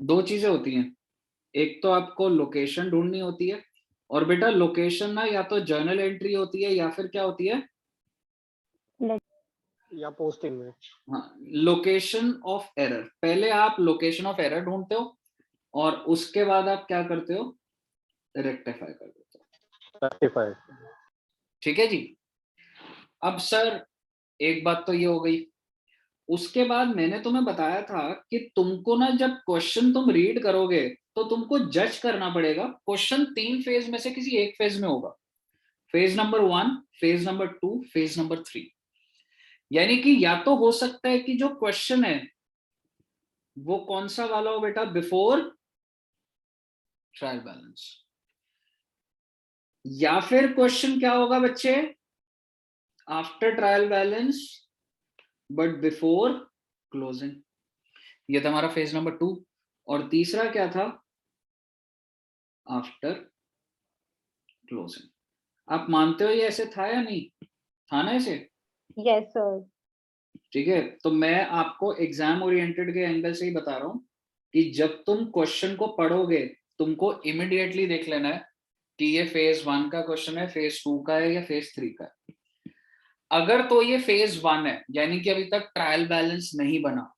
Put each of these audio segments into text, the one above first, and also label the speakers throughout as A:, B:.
A: दो चीजें होती हैं, एक तो आपको लोकेशन ढूंढनी होती है, और बेटा लोकेशन ना या तो जर्नल एंट्री होती है या फिर क्या होती है,
B: या पोस्टिंग में।
A: हाँ, लोकेशन ऑफ एरर। पहले आप लोकेशन ऑफ एरर ढूंढते हो और उसके बाद आप क्या करते हो, रेक्टिफाई कर देते हो।
B: रेक्टिफाई।
A: ठीक है जी। अब सर एक बात तो ये हो गई, उसके बाद मैंने तुम्हें बताया था कि तुमको ना जब क्वेश्चन तुम रीड करोगे तो तुमको जज करना पड़ेगा, क्वेश्चन तीन फेज में से किसी एक फेज में होगा, phase number 1, phase number 2, phase number 3। यानी कि या तो हो सकता है कि जो क्वेश्चन है वो कौन सा वाला हो बेटा, बिफोर ट्रायल बैलेंस, या फिर क्वेश्चन क्या होगा बच्चे, after trial balance but before closing. ये था हमारा फेज नंबर 2। और तीसरा क्या था, आफ्टर क्लोजिंग। आप मानते हो ये ऐसे था या नहीं, था ना ऐसे?
C: Yes sir.
A: ठीक है, तो मैं आपको एग्जाम ओरिएंटेड के एंगल से ही बता रहा हूं कि जब तुम क्वेश्चन को पढ़ोगे तुमको इमिडिएटली देख लेना है कि ये फेज 1 का क्वेश्चन है, फेज 2 का है या फेज 3 का है। अगर तो ये फेज 1 है यानी कि अभी तक ट्रायल बैलेंस नहीं बना,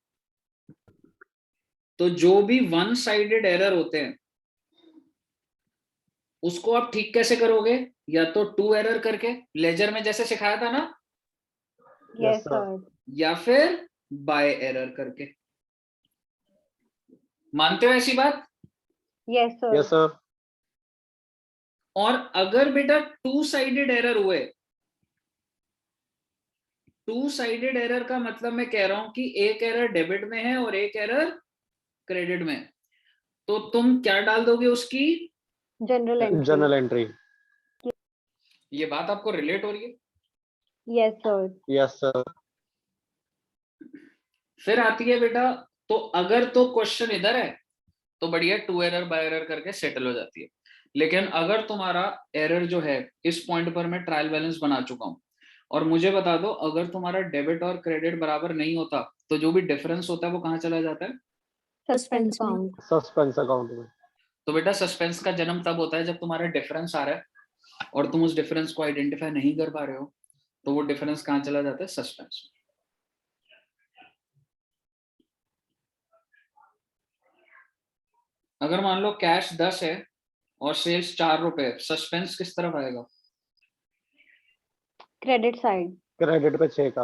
A: तो जो भी वन साइडेड एरर होते हैं उसको आप ठीक कैसे करोगे, या तो टू एरर करके लेजर में जैसे सिखाया था ना,
C: यस सर।
A: या फिर बाय एरर करके। मानते हो ऐसी बात?
C: Yes sir.
B: Yes sir.
A: और अगर बेटा टू साइडेड एरर हुए, टू साइडेड एरर का मतलब मैं कह रहा हूं कि एक एरर डेबिट में है और एक एरर क्रेडिट में है, तो तुम क्या डाल दोगे उसकी,
C: जनरल एंट्री।
B: Journal entry.
A: ये बात आपको रिलेट हो रही है?
C: Yes sir.
B: Yes sir.
A: फिर आती है बेटा, तो अगर तो क्वेश्चन इधर है तो बढ़िया टू एरर बाय एरर करके सेटल हो जाती है। लेकिन अगर तुम्हारा एरर जो है इस पॉइंट पर मैं ट्रायल बैलेंस बना चुका हूं, और मुझे बता दो अगर तुम्हारा डेबिट और क्रेडिट बराबर नहीं होता तो जो भी डिफरेंस होता है वो कहाँ चला जाता है,
C: सस्पेंस अकाउंट।
B: सस्पेंस अकाउंट में।
A: तो बेटा सस्पेंस का जन्म तब होता है जब तुम्हारा डिफरेंस आ रहा है और तुम उस डिफरेंस को आइडेंटिफाई नहीं कर पा रहे हो, तो वो डिफरेंस कहाँ चला जाता है, सस्पेंस। अगर मान लो कैश 10 है और सेल्स 4 रुपए, सस्पेंस किस तरफ आएगा,
C: क्रेडिट साइड।
B: क्रेडिट पे 6 का।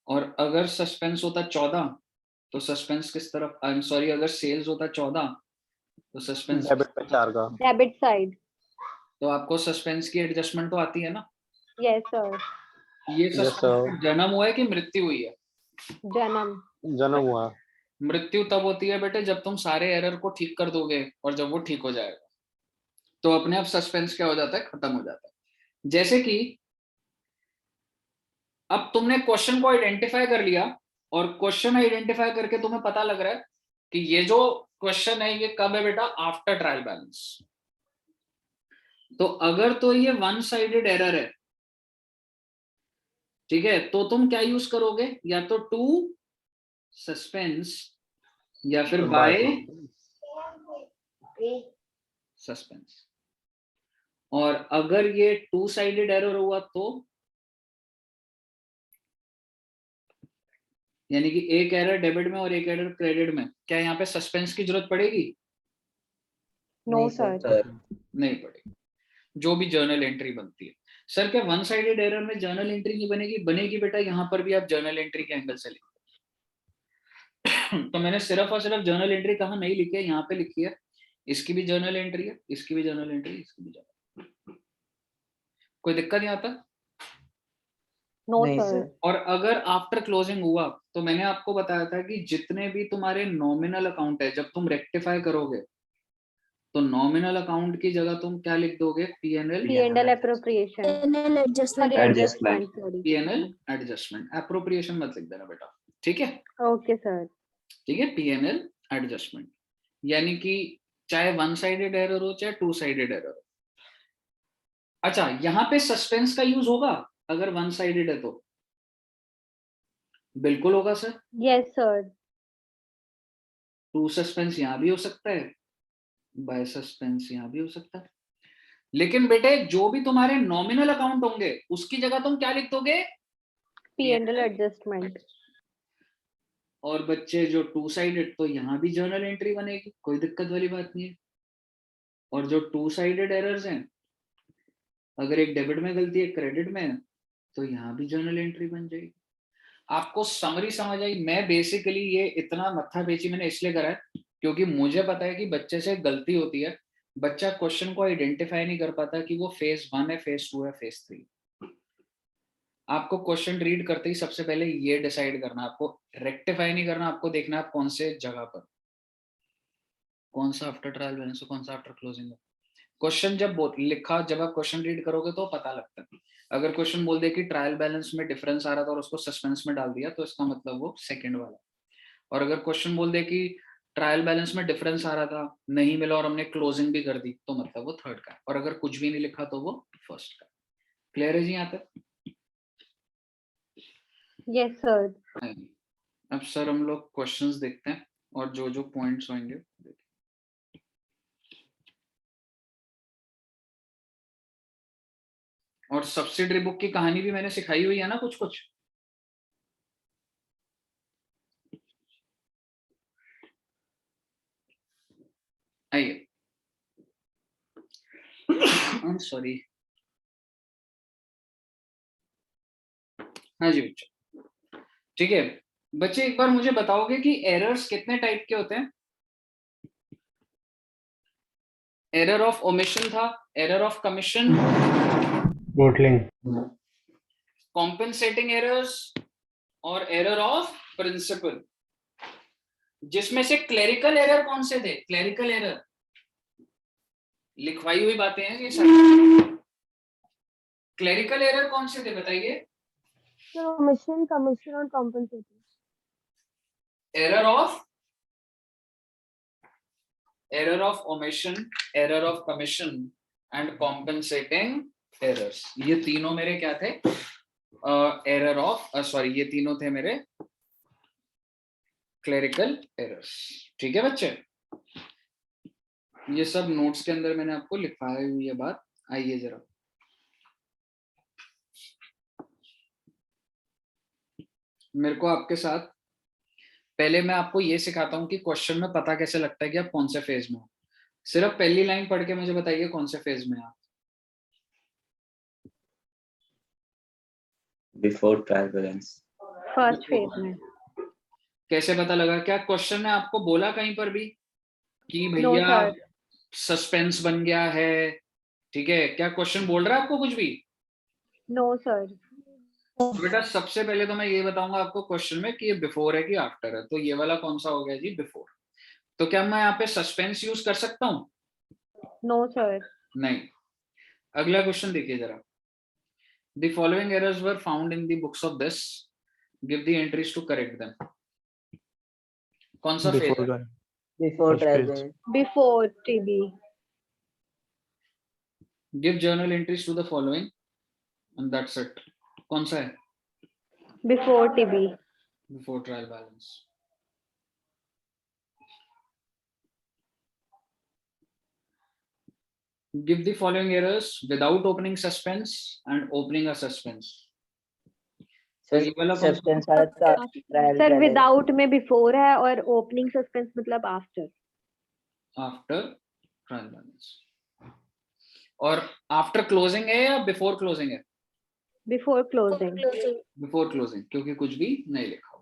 A: और अगर सस्पेंस होता 14 तो सस्पेंस किस तरफ, आई एम सॉरी, अगर सेल्स होता 14 तो सस्पेंस
B: डेबिट पे 4 का।
C: Debit side.
A: तो आपको सस्पेंस की एडजस्टमेंट तो आती है ना?
C: Yes sir.
A: ये
B: यस
A: सस्पेंस
B: सर।
A: का जन्म हुआ है कि मृत्यु हुई है?
C: जन्म।
B: जन्म हुआ।
A: मृत्यु तब होती है बेटे जब तुम सारे एरर को ठीक कर दोगे, और जब वो ठीक हो जाएगा तो अपने आप सस्पेंस क्या हो जाता है, खत्म हो जाता है। जैसे कि अब तुमने क्वेश्चन को आइडेंटिफाई कर लिया, और क्वेश्चन आइडेंटिफाई करके तुम्हें पता लग रहा है कि ये जो क्वेश्चन है ये कब है बेटा, आफ्टर ट्रायल बैलेंस। तो अगर तो ये वन साइडेड एरर है, ठीक है, तो तुम क्या यूज करोगे, या तो टू सस्पेंस या फिर बाय सस्पेंस। और अगर ये टू साइडेड एरर हुआ तो, यानी कि एक एरर डेबिट में और एक एरर क्रेडिट में, क्या यहाँ पे सस्पेंस की जरूरत पड़ेगी?
C: No sir.
A: नहीं पड़ेगी। जो भी जर्नल एंट्री बनती है, सर क्या वन साइडेड एरर में जर्नल एंट्री नहीं बनेगी? बनेगी बेटा, यहाँ पर भी आप जर्नल एंट्री के एंगल से लिखो। तो मैंने सिर्फ और सिर्फ जर्नल एंट्री कहाँ नहीं लिखी है, यहाँ पे लिखी है। इसकी भी जर्नल एंट्री है, इसकी भी जर्नल एंट्री, इसकी भी जर्नल। कोई दिक्कत नहीं आता?
C: No sir.
A: और अगर आफ्टर क्लोजिंग हुआ तो मैंने आपको बताया था कि जितने भी तुम्हारे नॉमिनल अकाउंट है जब तुम रेक्टिफाई करोगे तो नॉमिनल अकाउंट की जगह तुम क्या लिख दोगे, PNL
C: appropriation.
D: Adjustment.
A: PNL adjustment, appropriation मत लिख देना बेटा, ठीक है?
C: Okay sir.
A: ठीक है, पीएनएल एडजस्टमेंट। यानी कि चाहे वन साइडेड एरर हो चाहे टू साइडेड एरर हो। अच्छा, यहाँ पे सस्पेंस का यूज होगा अगर वन साइडेड है तो? बिल्कुल होगा sir.
C: Yes sir.
A: To suspense यहाँ भी हो सकता है, बाय सस्पेंस यहाँ भी हो सकता है। लेकिन बेटे जो भी तुम्हारे नॉमिनल अकाउंट होंगे उसकी जगह तुम क्या लिख दोगे?
C: P&L adjustment.
A: और बच्चे जो टू साइडेड, तो यहाँ भी जर्नल एंट्री बनेगी, कोई दिक्कत वाली बात नहीं है। और जो टू साइडेड एरर्स हैं, अगर एक डेबिट में गलती है क्रेडिट में, तो यहाँ भी जर्नल एंट्री बन जाएगी। आपको समरी समझ आई? मैं बेसिकली ये इतना मत्था पेची मैंने इसलिए करा है क्योंकि मुझे पता है कि बच्चे से गलती होती है, बच्चा क्वेश्चन को आइडेंटिफाई नहीं कर पाता कि वो फेज 1 है, फेज 2 है, फेज 3। आपको क्वेश्चन रीड करते ही सबसे पहले ये डिसाइड करना, आपको रेक्टिफाई नहीं करना, आपको देखना है आप कौन से जगह पर, कौन सा आफ्टर ट्रायल बैलेंस हो, कौन सा आफ्टर क्लोजिंग हो। क्वेश्चन जब लिखा, जब आप क्वेश्चन रीड करोगे तो पता लगता है। अगर क्वेश्चन बोल दे कि ट्रायल बैलेंस में डिफरेंस आ रहा था और उसको सस्पेंस में डाल दिया, तो इसका मतलब वो सेकंड वाला। और अगर क्वेश्चन बोल दे कि ट्रायल बैलेंस में डिफरेंस आ रहा था, नहीं मिला और हमने क्लोजिंग भी कर दी, तो मतलब वो थर्ड का। और अगर कुछ भी नहीं लिखा तो वो फर्स्ट का। क्लियर है जी यहाँ तक?
C: Yes, sir.
A: अब सर हम लोग क्वेश्चंस देखते हैं और जो जो पॉइंट्स होंगे। और सब्सिडरी बुक की कहानी भी मैंने सिखाई हुई है ना कुछ कुछ। आइए, सॉरी, हाँ जी बच्चों, ठीक है। बच्चे एक बार मुझे बताओगे कि एरर्स कितने टाइप के होते हैं? एरर ऑफ ओमिशन था, error of commission,
B: bottling,
A: compensating errors और एरर ऑफ प्रिंसिपल। जिसमें से क्लेरिकल एरर कौन से थे? क्लेरिकल एरर लिखवाई हुई बातें हैं ये सारी। क्लेरिकल एरर कौन से थे बताइए?
D: Omission, commission और compensating.
A: Error of omission, error of commission and compensating errors, ये तीनों मेरे क्या थे? एरर ऑफ सॉरी, ये तीनों थे मेरे क्लेरिकल एरर्स। ठीक है बच्चे, ये सब नोट्स के अंदर मैंने आपको लिखवाई हुई है बात। आइए जरा, मेरे को आपके साथ पहले मैं आपको ये सिखाता हूं कि क्वेश्चन में पता कैसे लगता है कि आप कौन से फेज में हो। सिर्फ पहली लाइन पढ़ के मुझे बताइए कौन से फेज में आप।
E: Before trial balance.
C: First phase में.
A: कैसे पता लगा? क्या क्वेश्चन ने आपको बोला कहीं पर भी कि
C: No,
A: भैया
C: sir.
A: सस्पेंस बन गया है? ठीक है, क्या क्वेश्चन बोल रहा है आपको कुछ भी?
C: No, sir.
A: तो बेटा सबसे पहले तो मैं ये बताऊंगा आपको क्वेश्चन में कि ये बिफोर है कि आफ्टर है। तो ये वाला कौन सा हो गया जी? बिफोर। तो क्या मैं यहाँ पे सस्पेंस यूज कर सकता हूँ?
C: No, sir.
A: नहीं। अगला क्वेश्चन देखिए जरा। The following errors were found in the books of this. Give the entries to correct them. कौन सा फेज है?
E: Before
B: First
E: trial
B: phase.
E: Balance.
C: Before TB.
A: Give journal entries to the following, and that's it. कौन सा है?
C: Before TB.
A: Before trial balance. Give the following errors without opening suspense and opening a suspense. तो ये वाला कौन सा?
E: Suspense वाला trial
C: Sir,
E: balance.
C: without में before है और opening suspense मतलब after.
A: After trial balance. और after closing है या before closing है?
C: Before closing.
A: Before closing, क्योंकि कुछ भी नहीं लिखा हुआ।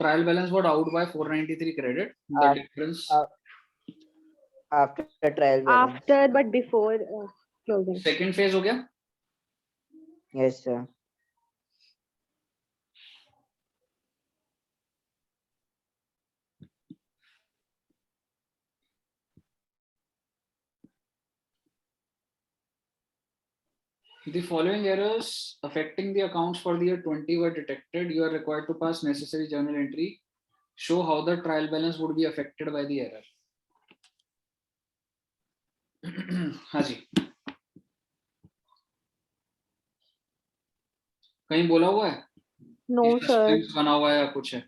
A: Trial balance was out by 493 credit. The difference.
E: After trial balance.
C: After but before closing.
A: Second phase हो गया।
E: Yes sir.
A: The following errors affecting the accounts for the year 20 were detected. You are required to pass necessary journal entry. Show how the trial balance would be affected by the error. हाँ जी, कहीं बोला हुआ है
C: No,
A: कि
C: sir.
A: suspense बना हुआ है या कुछ है?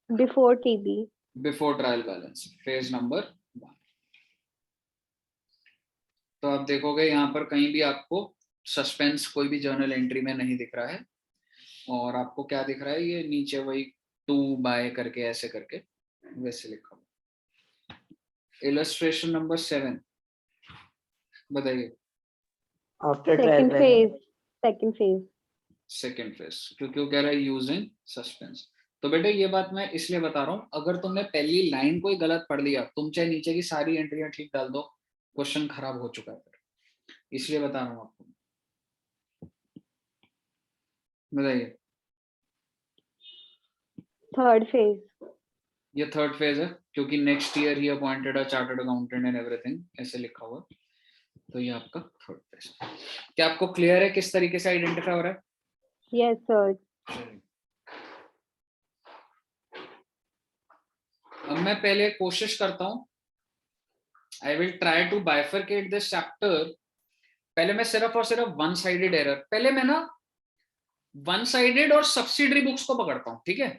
C: Before TB.
A: Before trial balance, phase number 1। तो आप देखोगे यहाँ पर कहीं भी आपको सस्पेंस कोई भी जर्नल एंट्री में नहीं दिख रहा है, और आपको क्या दिख रहा है, ये नीचे वही 2 बाय करके ऐसे करके वैसे लिखा हुआ। इलस्ट्रेशन नंबर 7 बताइए।
E: After trial
C: Second
E: balance.
C: phase. Second phase.
A: Second phase, क्योंकि वो कह रहा है यूजिंग सस्पेंस। तो बेटे ये बात मैं इसलिए बता रहा हूँ, अगर तुमने पहली लाइन कोई गलत पढ़ लिया, तुम चाहे नीचे की सारी एंट्रियां ठीक डाल दो, क्वेश्चन खराब हो चुका है फिर, इसलिए बता रहा हूँ आपको। बताइए।
C: Third phase.
A: ये थर्ड फेज है, क्योंकि next year he appointed a chartered accountant and everything ऐसे लिखा हुआ है, तो ये आपका थर्ड फेज। क्या आपको क्लियर है किस तरीके से आइडेंटिफाई हो रहा है?
C: Yes, sir.
A: अब मैं पहले कोशिश करता हूं, I will try to bifurcate this chapter. पहले मैं सिर्फ और सिर्फ वन साइडेड एरर, पहले मैं ना वन साइडेड और सब्सिडरी बुक्स को पकड़ता हूं, ठीक है?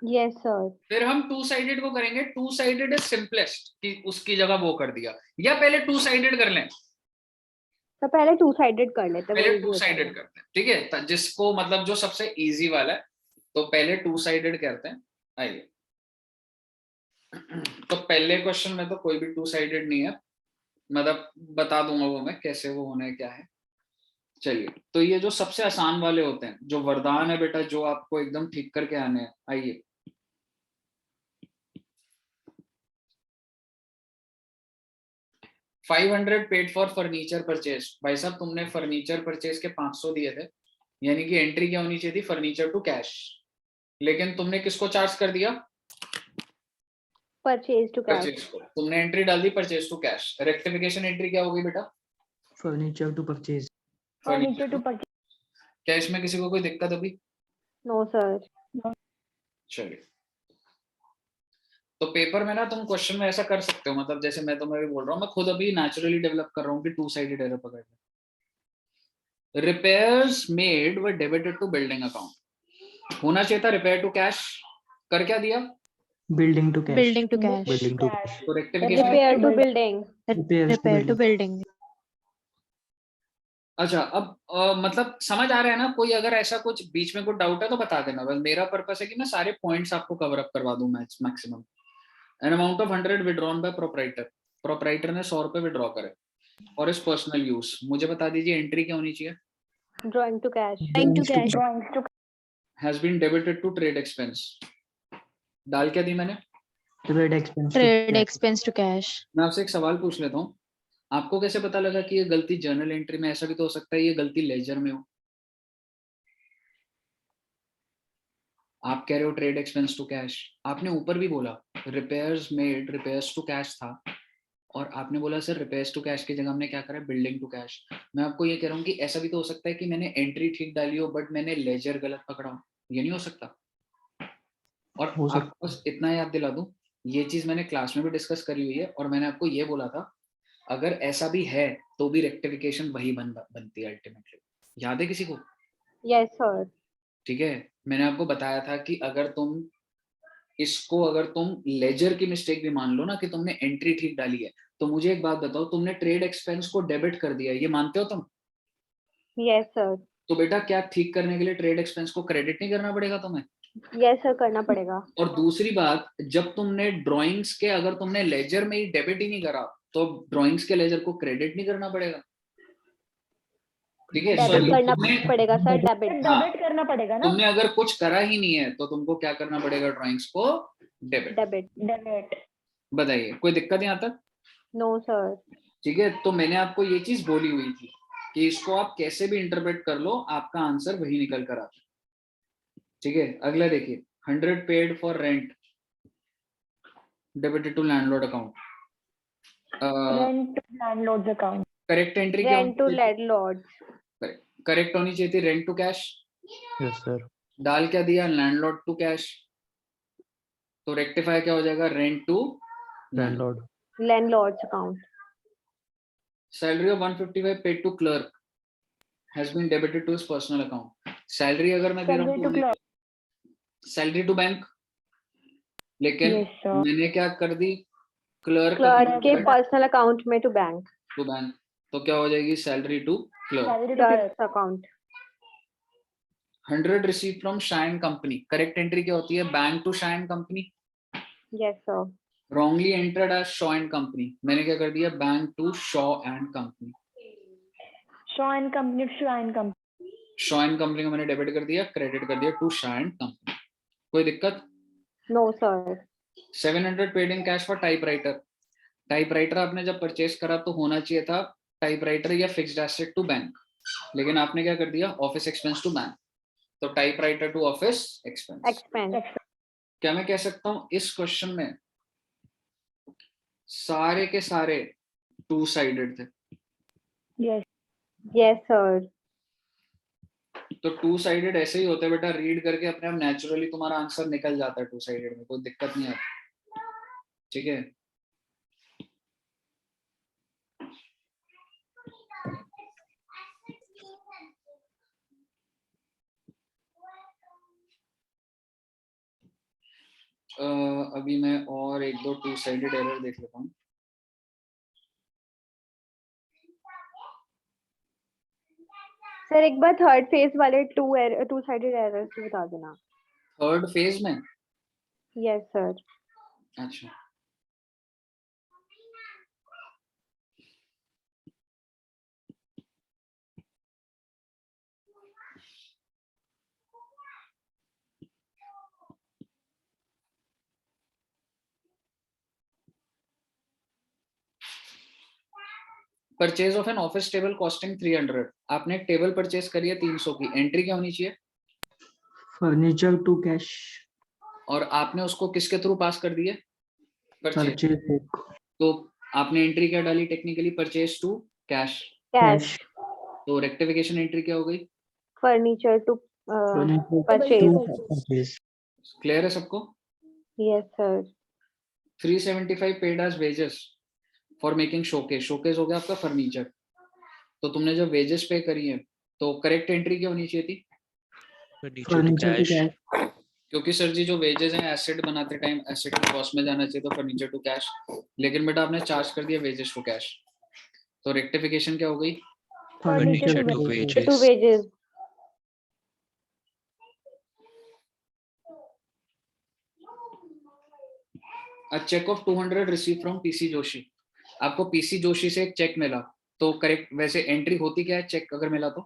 C: Yes, sir.
A: फिर हम टू साइडेड को करेंगे। टू साइडेड इज सिंपलेस्ट कि उसकी जगह वो कर दिया, या पहले टू साइडेड कर लें?
C: तो पहले टू साइडेड कर लेते हैं, वो
A: पहले
C: easy
A: टू
C: होता
A: साइडेड
C: है।
A: करते हैं, ठीक है? जिसको मतलब जो सबसे इजी वाला है, तो पहले टू साइडेड करते हैं। आइए। तो पहले क्वेश्चन में तो कोई भी टू साइडेड नहीं है, मतलब बता दूंगा वो मैं कैसे वो होना है क्या है। चलिए, तो ये जो सबसे आसान वाले होते हैं, जो वरदान है बेटा, जो आपको एकदम ठीक करके आने हैं। आइए। $500 पेड फॉर फर्नीचर परचेज। भाई साहब, तुमने फर्नीचर परचेज के 500 दिए थे, यानी कि एंट्री क्या होनी चाहिए थी? Furniture to cash. लेकिन तुमने किसको चार्ज कर दिया?
C: Purchase to cash.
A: परचेज को। तुमने एंट्री डाल दी purchase to cash. Rectification entry क्या होगी बेटा?
B: Furniture to purchase.
D: Furniture to purchase.
A: क्या इसमें किसी को कोई दिक्कत अभी?
C: No sir.
A: चलिए, तो पेपर में ना तुम क्वेश्चन में ऐसा कर सकते हो, मतलब जैसे मैं तुम्हें अभी बोल रहा हूँ, मैं खुद अभी नेचुरली डेवलप कर रहा हूँ कि टू साइडेड एरर पकड़ ले। Repairs made were debited to building account, होना चाहिए था रिपेयर टू कैश। कर क्या दिया?
B: Building to cash.
F: Building to cash.
B: Building to cash.
A: तो rectification.
C: Repair to building.
F: Repair to building.
A: अच्छा, अब मतलब समझ आ रहा है ना? कोई अगर ऐसा कुछ बीच में कुछ डाउट है तो बता देना, बस मेरा पर्पस है कि मैं सारे पॉइंट्स आपको कवर अप करवा दूं maximum. N amount of 100 withdrawn bye proprietor. Proprietor ने 100 रुपए विड्रॉ करे और इस पर्सनल यूज। मुझे बता दीजिए एंट्री क्या होनी चाहिए?
C: Drawing to cash.
F: Drawing to cash.
A: Has been debited to trade expense. डाल क्या दी मैंने?
B: Trade expense.
F: Trade expense to cash.
A: मैं आपसे एक सवाल पूछ लेता हूँ, आपको कैसे पता लगा कि ये गलती जर्नल एंट्री में? ऐसा भी तो हो सकता है ये गलती लेजर में हो। आप कह रहे हो ट्रेड एक्सपेंस टू कैश, आपने ऊपर भी बोला repairs made repairs to cash था, और आपने बोला सर रिपेयर्स टू कैश की जगह हमने क्या करा? Building to cash. मैं आपको ये कह रहा हूँ कि ऐसा भी तो हो सकता है कि मैंने एंट्री ठीक डाली हो बट मैंने लेजर गलत पकड़ा हो। ये नहीं हो सकता? और
B: हो सकता
A: आपको बस इतना याद दिला दूं, ये चीज मैंने क्लास में भी डिस्कस करी हुई है, और मैंने आपको ये बोला था अगर ऐसा भी है तो भी रेक्टिफिकेशन वही बनती है अल्टीमेटली। याद है किसी को?
C: Yes sir.
A: ठीक है, मैंने आपको बताया था कि अगर तुम इसको, अगर तुम लेजर की मिस्टेक भी मान लो ना कि तुमने एंट्री ठीक डाली है, तो मुझे एक बात बताओ, तुमने ट्रेड एक्सपेंस को डेबिट कर दिया, ये मानते हो तुम?
C: Yes sir.
A: तो बेटा क्या ठीक करने के लिए ट्रेड एक्सपेंस को क्रेडिट नहीं करना पड़ेगा तुम्हें?
C: यस सर, करना पड़ेगा।
A: और दूसरी बात, जब तुमने ड्राइंग्स के, अगर तुमने लेजर में ही डेबिट ही नहीं करा, तो ड्राइंग्स के लेजर को क्रेडिट नहीं करना पड़ेगा? ठीक है,
C: डेबिट
A: सॉरी,
C: करना
A: तुमने,
C: पड़ेगा सर, डेबिट।
A: हाँ,
D: डेबिट करना पड़ेगा ना।
A: तुमने अगर कुछ करा ही नहीं है तो तुमको क्या करना पड़ेगा? ड्राइंग्स को डेबिट।
C: डेबिट।
D: डेबिट।
A: बताइए, कोई दिक्कत यहाँ तक?
C: No sir.
A: ठीक है, तो मैंने आपको ये चीज बोली हुई थी कि इसको आप कैसे भी इंटरप्रेट कर लो, आपका आंसर वही निकल कर आता है। ठीक है, अगला देखिए, 100 paid for rent debited to landlord account.
D: Rent to landlord's account.
A: Correct entry क्या
C: रेंट टू
A: होनी चाहिए?
C: लैंडलॉर्ड।
A: करेक्ट होनी चाहिए थी rent to cash.
B: Yes sir.
A: डाल क्या दिया? Landlord to cash. तो रेक्टिफाई क्या हो जाएगा? Rent to
B: landlord.
C: Landlord's account.
A: Salary of 155 paid to clerk. has been debited to his personal account. Salary अगर मैं दे रहा
D: Salary to
A: हूँ
D: clerk.
A: सैलरी टू बैंक, लेकिन
D: Yes, sir.
A: मैंने क्या कर दी, क्लर्क
C: क्लर्क के पर्सनल अकाउंट में टू बैंक,
A: टू बैंक, तो क्या हो जाएगी salary to clerk.
D: Salary to clerk.
C: Clerk account.
A: 100 receive from shine company, correct entry क्या होती है, bank to shine company.
C: Yes sir.
A: Wrongly entered as Shaw and company, मैंने क्या कर दिया, bank to Shaw and company.
D: Shaw and company to Shaw and company.
A: Shaw and company को मैंने debit कर दिया, क्रेडिट कर दिया टू शॉ एंड कंपनी. कोई दिक्कत?
C: No sir.
A: 700 paid in cash for typewriter. Typewriter आपने जब परचेस करा तो होना चाहिए था टाइपराइटर या फिक्स्ड एसेट टू बैंक, लेकिन आपने क्या कर दिया, ऑफिस एक्सपेंस टू बैंक. तो typewriter to office expense.
C: Expense.
A: क्या मैं कह सकता हूँ इस क्वेश्चन में सारे के सारे टू साइडेड थे?
D: Yes.
C: Yes sir.
A: तो टू साइडेड ऐसे ही होते हैं बेटा, रीड करके अपने आप नेचुरली तुम्हारा आंसर निकल जाता है टू साइडेड में, कोई दिक्कत नहीं आती. ठीक है. अभी मैं और एक दो टू साइडेड एरर देख लेता हूँ.
C: सर एक बार थर्ड फेज वाले टू साइडेड एरर्स बता देना.
A: थर्ड फेज में?
C: Yes sir.
A: अच्छा, purchase of an office table costing 300. आपने एक टेबल परचेज करी है 300 की, एंट्री क्या होनी चाहिए,
B: फर्नीचर टू कैश.
A: और आपने उसको किसके थ्रू पास कर दिए, परचेज.
B: Purchase book.
A: तो आपने एंट्री क्या डाली technically, purchase to cash.
C: Cash.
A: तो रेक्टिफिकेशन एंट्री क्या हो गई,
C: furniture to
B: furniture
C: purchase.
B: To purchase.
A: Clear है सबको?
C: Yes sir.
A: 375 paid as wages for making showcase. Showcase हो गया आपका फर्नीचर. तो तुमने जब वेजेस पे करी है तो करेक्ट एंट्री क्या होनी चाहिए थी,
B: फर्नीचर टू कैश.
A: क्योंकि सर जी जो वेजेस हैं एसेट बनाते टाइम एसेट की कॉस्ट में जाना चाहिए, तो फर्नीचर टू कैश, लेकिन बेटा आपने चार्ज कर दिया वेजेस टू कैश. तो रेक्टिफिकेशन क्या हो गई,
B: furniture
D: to
B: to
C: to
B: wages.
C: Wages.
A: A cheque of 200 receive from PC Joshi. आपको पीसी जोशी से एक चेक मिला, तो करेक्ट वैसे एंट्री होती क्या है चेक अगर मिला तो,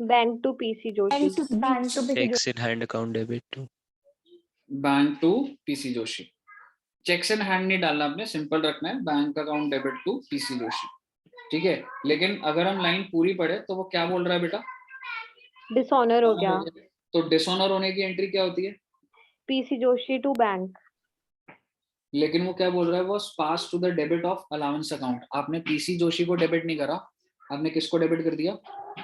C: bank to PC Joshi.
D: Bank to PC.
G: Checks in hand account debit to
A: bank to PC Joshi. Cheques in hand नहीं डालना आपने, सिंपल रखना है bank account debit to PC Joshi. ठीक है, लेकिन अगर हम लाइन पूरी पढ़े तो वो क्या बोल रहा है बेटा,
C: डिसऑनर हो गया.
A: तो डिसऑनर होने की एंट्री क्या होती है,
C: पीसी जोशी टू बैंक.
A: लेकिन वो क्या बोल रहा है, वो pass to the debit of allowance account. आपने पीसी जोशी को डेबिट नहीं करा, आपने किसको डेबिट कर दिया,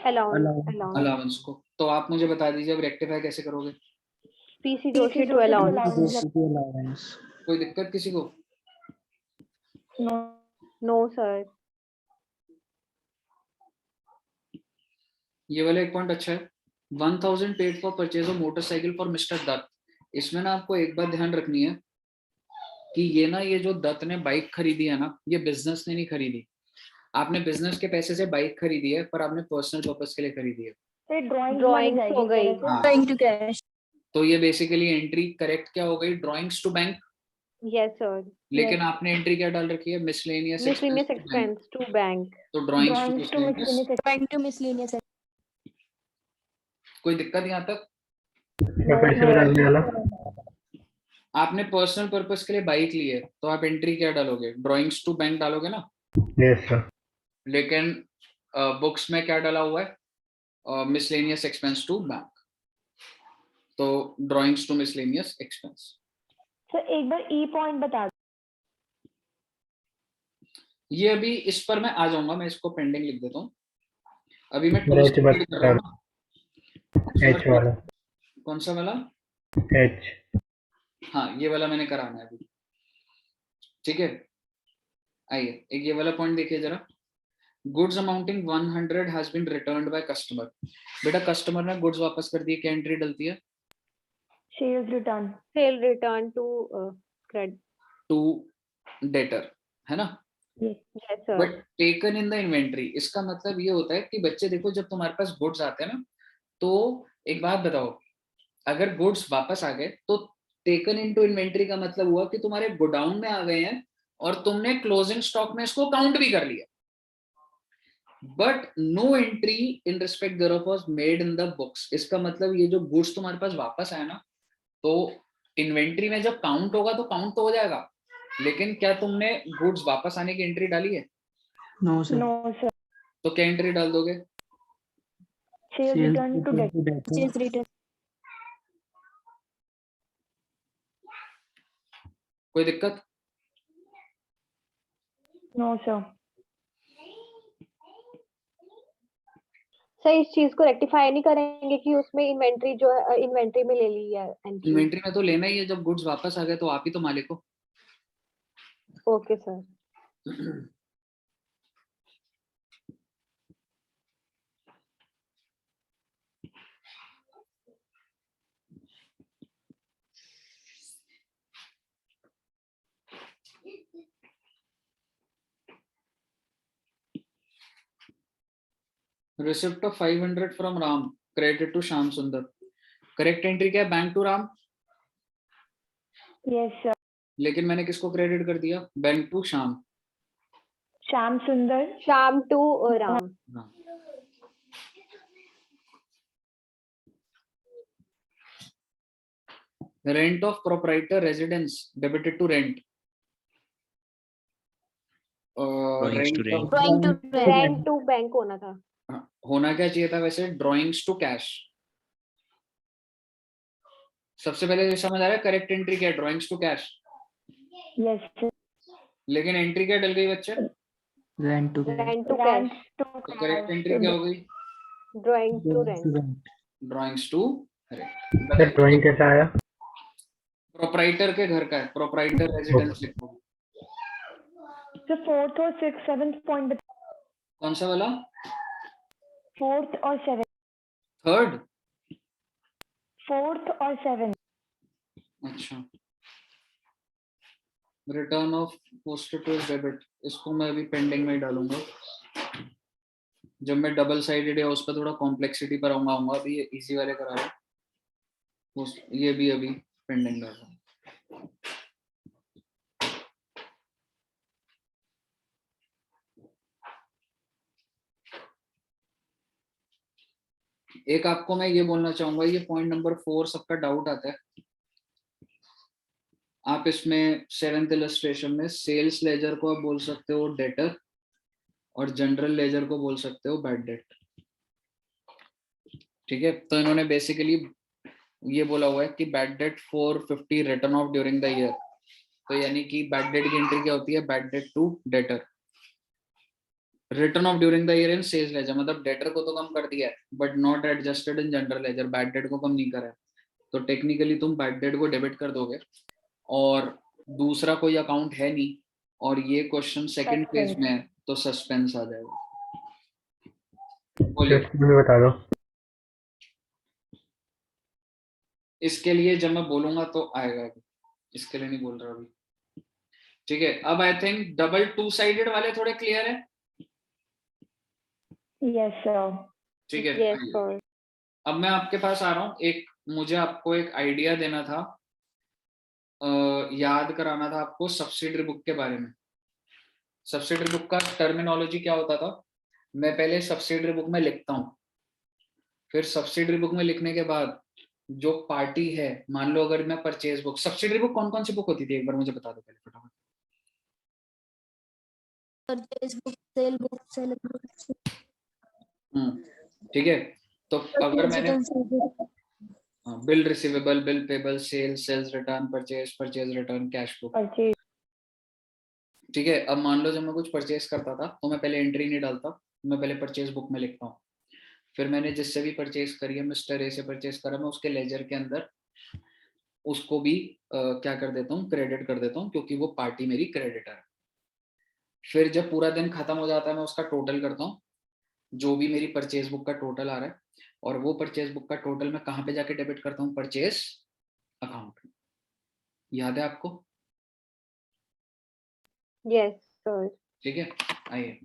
C: अलाउंस.
A: अलाउंस को. तो आप मुझे बता दीजिए अब रेक्टिफाई कैसे करोगे,
C: P C Joshi to
D: to
C: allowance.
D: allowance.
B: Allowance.
A: कोई दिक्कत किसी को?
D: No.
C: No sir.
A: ये वाला एक पॉइंट अच्छा है, 1000 paid for purchase of motorcycle for mister Dutt. इसमें ना आपको एक बात ध्यान रखनी है कि ये जो दत्त ने बाइक खरीदी है ना, ये बिजनेस ने नहीं खरीदी. आपने बिजनेस के पैसे से बाइक खरीदी है, पर आपने पर्सनल पर्पस के लिए खरीदी है.
D: फिर ड्राइंग
C: Drawings हो गई.
A: हाँ.
D: to cash.
A: तो ये बेसिकली एंट्री करेक्ट क्या हो गई, drawings to bank.
C: Yes sir.
A: लेकिन आपने एंट्री क्या डाल रखी है, miscellaneous
C: miscellaneous expense to bank.
A: तो drawings to
D: Drawings to
A: miscellaneous.
D: miscellaneous. Drawing to miscellaneous.
A: कोई दिक्कत यहाँ तक?
C: No,
A: आपने पर्सनल पर्पस के लिए बाइक ली है, तो आप एंट्री क्या डालोगे, ड्रॉइंग्स टू बैंक डालोगे ना.
E: Yes, sir.
A: लेकिन बुक्स में क्या डाला हुआ है, मिसलेनियस एक्सपेंस टू बैंक. तो drawings to miscellaneous expense.
D: So एक बार E point बता दो.
A: ये अभी इस पर मैं आ जाऊंगा, मैं इसको पेंडिंग लिख देता हूँ. अभी मैं
E: मेरा
A: टू
E: बता
A: कर रहा हूँ ना.
E: H वाला.
A: कौन सा वाला?
E: H.
A: हाँ, ये वाला मैंने कराना है अभी. ठीक है, आइए एक ये वाला पॉइंट देखिए जरा. Goods amounting 100 has been returned by customer. बेटा कस्टमर ने गुड्स वापस कर दिए, क्या एंट्री डलती है?
D: Sales return.
C: Sale return to credit.
A: To debtor, है ना?
D: Yes.
C: Yes, sir.
A: But taken in the inventory, इसका मतलब ये होता है कि बच्चे देखो, जब तुम्हारे पास गुड्स आते हैं ना, तो एक बात बताओ, अगर गुड्स वापस आ गए तो टेकन इनटू इन्वेंट्री का मतलब हुआ कि तुम्हारे गोडाउन में आ गए हैं और तुमने क्लोजिंग स्टॉक में इसको काउंट भी कर लिया, but no entry in respect thereof was made in the books. इसका मतलब ये जो गुड्स तुम्हारे पास वापस आया ना, तो इन्वेंट्री में जब काउंट होगा तो काउंट तो हो जाएगा, लेकिन क्या तुमने गुड्स वापस आने की एंट्री डाली है?
B: No, sir.
D: No, sir.
A: तो क्या एंट्री डाल दोगे?
D: Sales
B: Sales
D: return to
B: return
D: debt.
B: to debtor.
F: Purchase return.
A: कोई दिक्कत?
D: No, sir.
C: सर इस चीज को रेक्टिफाई नहीं करेंगे कि उसमें इन्वेंट्री जो है इन्वेंट्री में ले ली है एंट्री?
A: इन्वेंट्री में तो लेना ही है, जब गुड्स वापस आ गए तो आप ही तो मालिक हो।
C: Okay sir.
A: Receipt of 500 from Ram credit to Shyam Sundar. Correct entry क्या है? Bank to Ram.
D: Yes, sir.
A: लेकिन मैंने किसको क्रेडिट कर दिया? Bank to Shyam.
D: Sham Sundar.
C: Shyam to Ram.
A: हाँ। Rent of proprietor residence debited to rent.
F: Drawing to
C: rent to bank होना था।
A: होना क्या चाहिए था वैसे? Drawings to cash. सबसे पहले ये समझ आ रहा है करेक्ट एंट्री क्या है? Drawings to cash.
D: Yes, sir.
A: लेकिन एंट्री क्या डल गई बच्चे?
B: Rent to cash.
C: Rent to cash.
D: To
A: तो करेक्ट एंट्री क्या हो गई?
C: ड्राइंग टू
B: Drawing
C: रेंट।
B: to rent.
A: Drawings to
E: sir drawing कैसा आया?
A: प्रोप्राइटर के घर का है, प्रोप्राइटर रेजिडेंस लिखो।
D: the fourth or sixth, seventh point.
A: कौन सा वाला?
D: Fourth or seventh.
A: Third?
D: Fourth or seventh.
A: अच्छा, return of posted to debit, इसको मैं अभी पेंडिंग में ही डालूंगा। जब मैं डबल साइडेड या उस पर थोड़ा कॉम्प्लेक्सिटी पर आऊंगा, अभी ये इजी वाले करा रहा हूं, ये भी अभी पेंडिंग डाल रहा हूं। एक आपको मैं ये बोलना चाहूंगा, ये पॉइंट नंबर 4 सबका डाउट आता है। आप इसमें 7th इलस्ट्रेशन में सेल्स लेजर को आप बोल सकते हो डेटर और जनरल लेजर को बोल सकते हो बैड डेट। ठीक है, तो इन्होंने बेसिकली ये बोला हुआ है कि bad debt 450 return of during the year, तो यानी कि बैड डेट की एंट्री क्या होती है? Bad debt to debtor. Return of during the year in sales ledger, मतलब डेटर को तो कम कर दिया है but not adjusted in general ledger, bad debt को कम नहीं करा है, तो टेक्निकली तुम बैड डेट को डेबिट कर दोगे और दूसरा कोई अकाउंट है नहीं और ये क्वेश्चन सेकंड फेज में है तो सस्पेंस आ जाएगा। बोलिए।
E: मुझे बता दो।
A: इसके लिए जब मैं बोलूंगा तो आएगा, इसके लिए नहीं बोल रहा अभी। ठीक है, अब I think double two sided वाले थोड़े क्लियर है।
D: Yes, sir.
A: ठीक है,
C: यस सर।
A: अब मैं आपके पास आ रहा हूँ। मुझे आपको एक आइडिया देना था, याद कराना था आपको सब्सिडरी बुक के बारे में। सब्सिडरी बुक का टर्मिनोलॉजी क्या होता था? मैं पहले सब्सिडरी बुक में लिखता हूँ, फिर सब्सिडरी बुक में लिखने के बाद जो पार्टी है, मान लो अगर मैं परचेज बुक, सब्सिडरी बुक कौन कौन सी बुक होती थी एक बार मुझे बता दो पहले फटाफट।
F: Purchase book, sale book, sale book.
A: ठीक है, तो अगर मैंने
F: Return, sale book.
A: Bill receivable, bill payable, sales return, purchase return, cash book.
D: Purchase.
A: ठीक है, अब मान लो जब मैं कुछ परचेज करता था तो मैं पहले एंट्री नहीं डालता, मैं पहले परचेज बुक में लिखता हूँ। फिर मैंने जिससे भी परचेज करी है, मिस्टर ए से परचेज करा, मैं उसके लेजर के अंदर उसको भी क्या कर देता हूँ? क्रेडिट कर देता हूँ, क्योंकि वो पार्टी मेरी क्रेडिटर है। फिर जब पूरा दिन खत्म हो जाता है मैं उसका टोटल करता हूँ, जो भी मेरी परचेज बुक का टोटल आ रहा है, और वो परचेज बुक का टोटल मैं कहाँ पे जाके डेबिट करता हूँ, परचेज अकाउंट। याद है आपको?
C: Yes, sir.
A: ठीक है, आइए।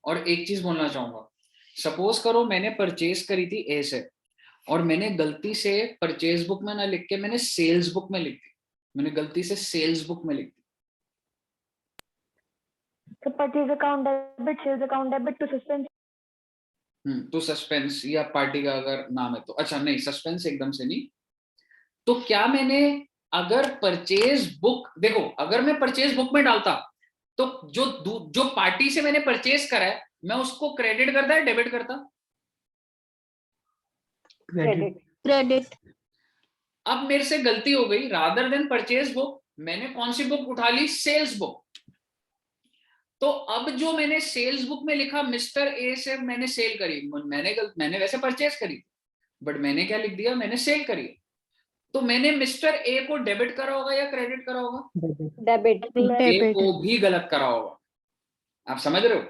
A: और एक चीज बोलना चाहूंगा, सपोज करो मैंने परचेज करी थी ए से, और मैंने गलती से परचेज बुक में ना लिख के मैंने सेल्स बुक में लिख दी, मैंने गलती से सेल्स बुक में लिख दी।
D: So purchase account debit, sales account debit to suspense.
A: तो सस्पेंस या पार्टी का अगर नाम है तो अच्छा, नहीं सस्पेंस एकदम से नहीं। तो क्या मैंने अगर परचेज बुक, देखो अगर मैं परचेज बुक में डालता तो जो पार्टी से मैंने परचेज करा है मैं उसको क्रेडिट करता है डेबिट करता?
C: Credit.
F: Credit.
A: अब मेरे से गलती हो गई, रादर देन परचेज बुक मैंने कौन सी बुक उठा ली, सेल्स बुक। तो अब जो मैंने सेल्स बुक में लिखा मिस्टर ए से मैंने सेल करी, मैंने वैसे परचेज करी, बट मैंने क्या लिख दिया, मैंने सेल करी। तो मैंने मिस्टर ए को डेबिट करा होगा या क्रेडिट करा होगा?
C: Debit.
A: ए को भी गलत करा होगा। आप समझ रहे हो?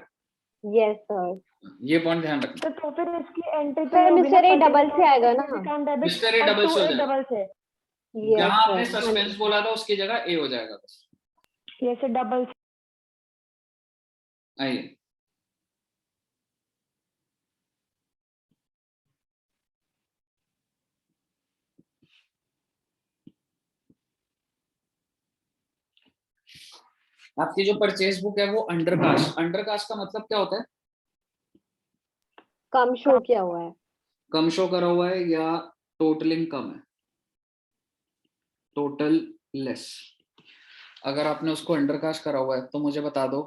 C: Yes, sir.
A: ये पॉइंट ध्यान रखना।
D: तो फिर इसकी entry
C: Sir, Mr. A double से आएगा ना?
A: मिस्टर ए डबल से हो जाएगा।
D: डबल से
C: Yes,
A: जहां आपने
C: sir.
A: सस्पेंस बोला था उसकी जगह ए हो जाएगा बस।
D: ये से डबल
A: आइए, आपकी जो परचेज बुक है वो अंडरकास्ट, अंडरकास्ट का मतलब क्या होता है?
C: कम शो किया हुआ है।
A: कम शो करा हुआ है या टोटलिंग कम है, टोटल लेस। अगर आपने उसको अंडरकास्ट करा हुआ है तो मुझे बता दो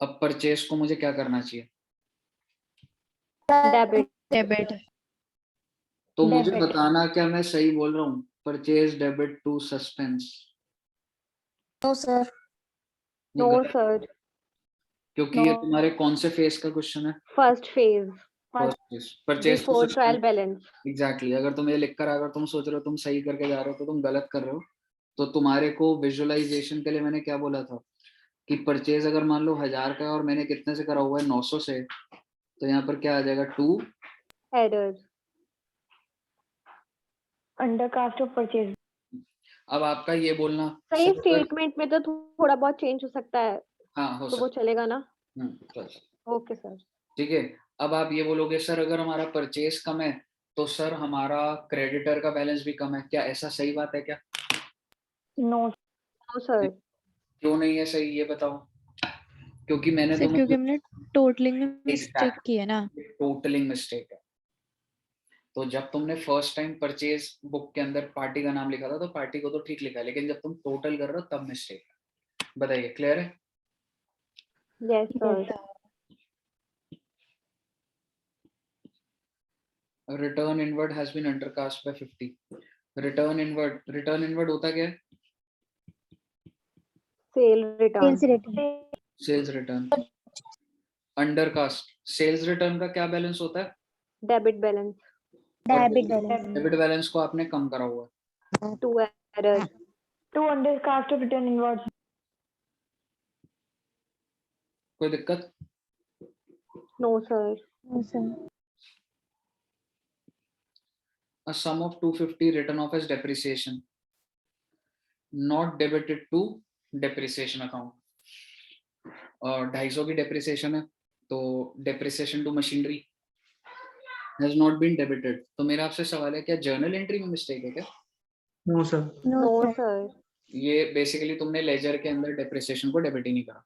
A: अब परचेज को मुझे क्या करना चाहिए?
C: Debit.
F: Debit.
A: तो मुझे
D: Debit.
A: बताना क्या मैं सही बोल रहा हूँ, purchase debit to suspense?
F: No, sir.
C: No, sir.
A: क्योंकि ये तुम्हारे कौन से फेज का क्वेश्चन है?
C: First phase.
A: First phase, purchase to
C: Before trial
A: suspense.
C: balance.
A: Exactly, अगर तुम ये लिखकर अगर तुम सोच रहे हो तुम सही करके जा रहे हो तो तुम गलत कर रहे हो। तो तुम्हारे को विजुअलाइजेशन के लिए मैंने क्या बोला था कि परचेज अगर मान लो 1000 का है और मैंने कितने से करा हुआ है, 900 से, तो यहाँ पर क्या आ जाएगा, 2
C: Error.
D: Undercast of purchase.
A: अब आपका ये बोलना
C: सही
A: सिर्फ-
C: स्टेटमेंट में तो थोड़ा बहुत चेंज हो सकता है,
A: हाँ हो
C: तो वो
A: सकता
C: चलेगा ना?
A: है। बस।
C: Okay sir.
A: ठीक है, अब आप ये बोलोगे सर अगर हमारा परचेज कम है तो सर हमारा क्रेडिटर का बैलेंस भी कम है, क्या ऐसा सही बात है क्या?
D: No
C: no sir.
A: क्यों नहीं है सही, ये बताओ। क्योंकि मैंने
G: सर क्योंकि हमने टोटलिंग में मिस्टेक की है ना।
A: टोटलिंग मिस्टेक है। तो जब तुमने फर्स्ट टाइम परचेज बुक के अंदर पार्टी का नाम लिखा था तो पार्टी को तो ठीक लिखा है, लेकिन जब तुम टोटल कर रहे हो तब मिस्टेक है। बताइए, क्लियर है?
C: Yes sir.
A: Return inward has been undercast by 50। Return inward होता क्या है?
C: Sale return.
A: Sales return. Undercast sales return का क्या बैलेंस होता है?
C: Debit balance.
A: डेबिट बैलेंस को आपने कम करा हुआ है।
C: To error.
D: To undercast of return inwards.
A: कोई दिक्कत?
C: No sir.
A: A sum of 250 written off as depreciation, not debited to depreciation account। और 250 की depreciation है तो depreciation to machinery has not been debited। तो मेरा आपसे सवाल है क्या जर्नल एंट्री में मिस्टेक है क्या?
B: No sir.
C: No sir.
A: ये बेसिकली तुमने लेजर के अंदर डेप्रिसिएशन को डेबिट ही नहीं करा।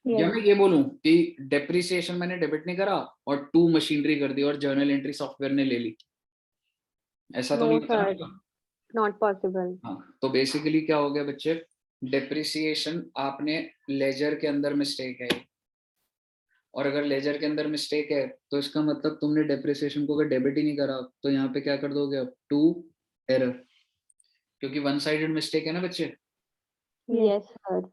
A: या मैं ये बोलूं कि डेप्रिसिएशन मैंने डेबिट नहीं करा और टू मशीनरी कर दी और जर्नल एंट्री सॉफ्टवेयर ने ले ली, ऐसा तो
C: नो
A: नहीं होता
C: सर,
A: ना?
C: Not possible.
A: हाँ, तो बेसिकली क्या हो गया बच्चे, डेप्रिसिएशन आपने लेजर के अंदर मिस्टेक है, और अगर लेजर के अंदर मिस्टेक है तो इसका मतलब तुमने डेप्रिसिएशन को अगर डेबिट ही नहीं करा तो यहाँ पे क्या कर दोगे अब, टू एरर, क्योंकि वन साइडेड मिस्टेक है ना बच्चे।
C: Yes sir.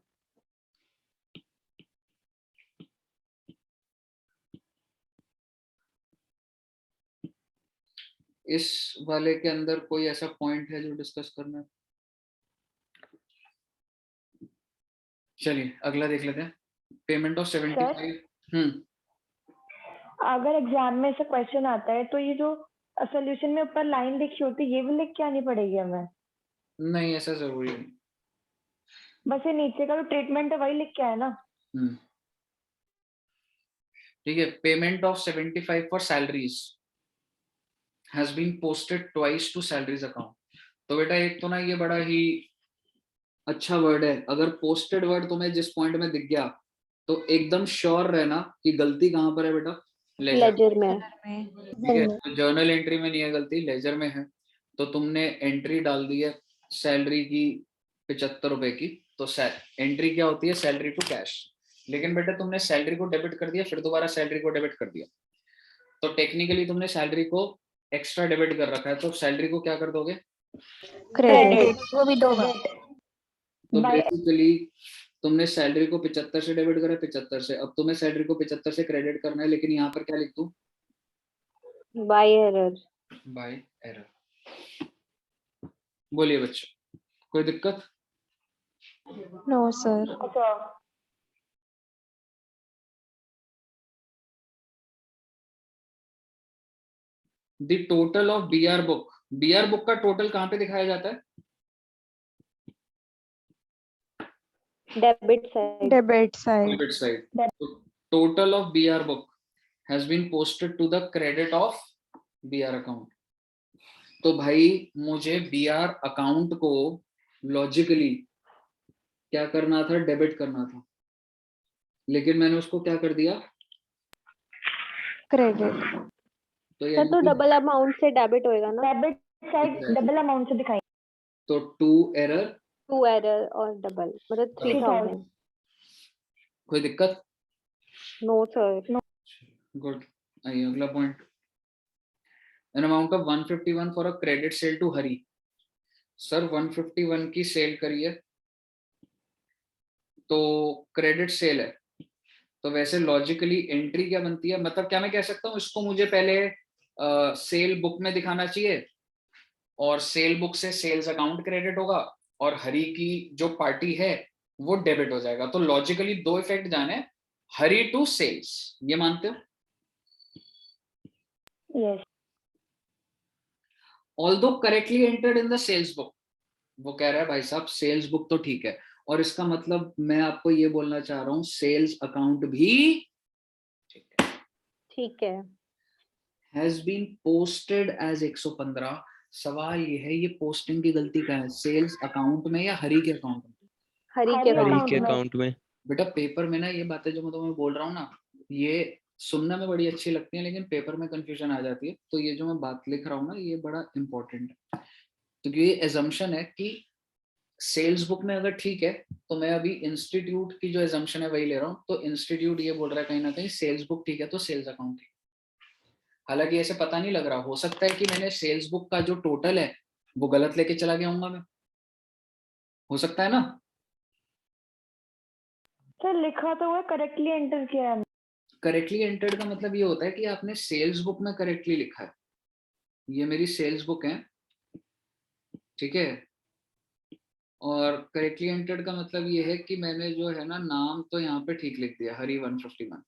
A: इस वाले के अंदर कोई ऐसा पॉइंट है जो डिस्कस करना है? चलिए अगला देख लेते हैं, पेमेंट ऑफ 75।
D: अगर एग्जाम में ऐसा क्वेश्चन आता है तो ये जो सोल्यूशन में ऊपर लाइन लिखी होती है ये भी लिख के आनी पड़ेगी हमें?
A: नहीं ऐसा जरूरी नहीं।
D: बस ये नीचे का जो ट्रीटमेंट है वही लिख के आया ना?
A: ठीक है, payment of 75 for salaries has been posted twice to salaries account. तो बेटा एक तो ना ये बड़ा ही अच्छा वर्ड है, अगर पोस्टेड वर्ड तुम्हें जिस पॉइंट में दिख गया तो एकदम श्योर रहना कि गलती कहाँ पर है बेटा,
C: लेजर में।
A: ठीक है, तो जर्नल एंट्री में नहीं है गलती, लेजर में है। तो तुमने एंट्री डाल दी है सैलरी की 75 रुपए की, तो एंट्री क्या होती है, सैलरी टू कैश। लेकिन बेटा तुमने सैलरी को डेबिट कर दिया, फिर दोबारा सैलरी को डेबिट कर दिया, तो टेक्निकली तुमने सैलरी को एक्स्ट्रा डेबिट कर रखा है, तो सैलरी को क्या कर दोगे,
C: क्रेडिट।
F: वो भी दो बार।
A: तो
D: By-
A: बेसिकली तुमने सैलरी को 75 से डेबिट करा, 75 से, अब तुम्हें सैलरी को 75 से क्रेडिट करना है, लेकिन यहाँ पर क्या लिख दूं,
C: बाय एरर।
A: Bye error. बोलिए बच्चों, कोई दिक्कत?
G: No sir.
D: अच्छा,
A: the total of BR book, BR book का टोटल कहाँ पे दिखाया जाता है,
C: debit side.
G: Debit side.
A: Debit side. तो total of BR book has been posted to the credit of BR account. तो भाई मुझे बीआर अकाउंट को लॉजिकली क्या करना था, डेबिट करना था, लेकिन मैंने उसको क्या कर दिया,
G: क्रेडिट।
A: तो
C: सर
A: यानी
C: तो
A: कि
C: डबल अमाउंट से डेबिट होएगा ना?
D: डेबिट साइड डबल अमाउंट से दिखाई।
A: तो टू एरर,
C: 2 एरर और डबल मतलब 3000।
A: कोई दिक्कत?
C: No sir.
A: गुड। आइए अगला point, an amount of 151 for a credit sale to Hari. Sir 151 की सेल करिए, तो क्रेडिट सेल है, तो वैसे लॉजिकली एंट्री क्या बनती है, मतलब क्या मैं कह सकता हूँ इसको मुझे पहले सेल बुक में दिखाना चाहिए, और सेल बुक से सेल्स अकाउंट क्रेडिट होगा, और हरी की जो पार्टी है वो डेबिट हो जाएगा। तो लॉजिकली दो इफेक्ट जाने, हरी टू सेल्स, ये मानते हो?
D: Yes.
A: Although correctly entered in the sales book, वो कह रहा है भाई साहब सेल्स बुक तो ठीक है, और इसका मतलब मैं आपको ये बोलना चाह रहा हूँ सेल्स अकाउंट भी ठीक है,
C: ठीक है।
A: Has been posted as 115। सवाल ये है, ये पोस्टिंग की गलती क्या है, सेल्स अकाउंट में या हरी के अकाउंट में?
C: हरी
D: हरी
C: के
D: account
H: के
D: में।
H: अकाउंट में।
A: बेटा पेपर में ना ये बातें जो मैं तुम्हें बोल रहा हूँ ना, ये सुनने में बड़ी अच्छी लगती है, लेकिन पेपर में कंफ्यूजन आ जाती है। तो ये जो मैं बात लिख रहा हूँ ना, ये बड़ा इंपॉर्टेंट है, क्योंकि ये एजम्पशन है कि सेल्स बुक में अगर ठीक है, तो मैं अभी इंस्टीट्यूट की जो एजम्पशन है वही ले रहा हूँ, तो इंस्टीट्यूट ये बोल रहा है कहीं ना कहीं सेल्स बुक ठीक है तो सेल्स अकाउंट ठीक है। हालांकि ऐसे पता नहीं लग रहा, हो सकता है कि मैंने सेल्स बुक का जो टोटल है वो गलत लेके चला गया हूँ मैं, हो सकता है ना?
D: सर लिखा तो हुआ करेक्टली एंटर किया है।
A: करेक्टली एंटर्ड का मतलब ये होता है कि आपने सेल्स बुक में करेक्टली लिखा है, ये मेरी सेल्स बुक है, ठीक है, और करेक्टली एंटर्ड का मतलब ये है कि मैंने जो है ना नाम तो यहाँ पे ठीक लिख दिया, हरी 151,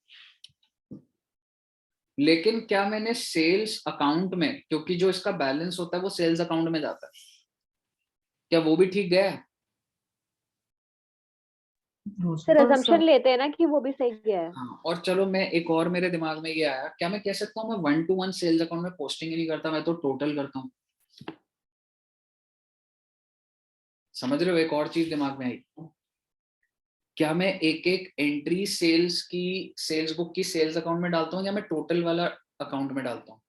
A: लेकिन क्या मैंने सेल्स अकाउंट में, क्योंकि जो इसका बैलेंस होता है वो सेल्स अकाउंट में जाता है, क्या वो भी ठीक गया है?
B: No,
C: sir
B: sir.
C: assumption लेते हैं ना कि वो भी सही गया है।
A: हाँ, और चलो मैं एक और मेरे दिमाग में ये आया, क्या मैं कह सकता हूँ मैं 1-to-1 सेल्स अकाउंट में पोस्टिंग ही नहीं करता, मैं तो टोटल करता हूँ। समझ रहे हो, एक और चीज दिमाग में आई, क्या मैं एक एक एंट्री सेल्स की, सेल्स बुक की सेल्स अकाउंट में डालता हूँ, या मैं टोटल वाला अकाउंट में डालता हूँ?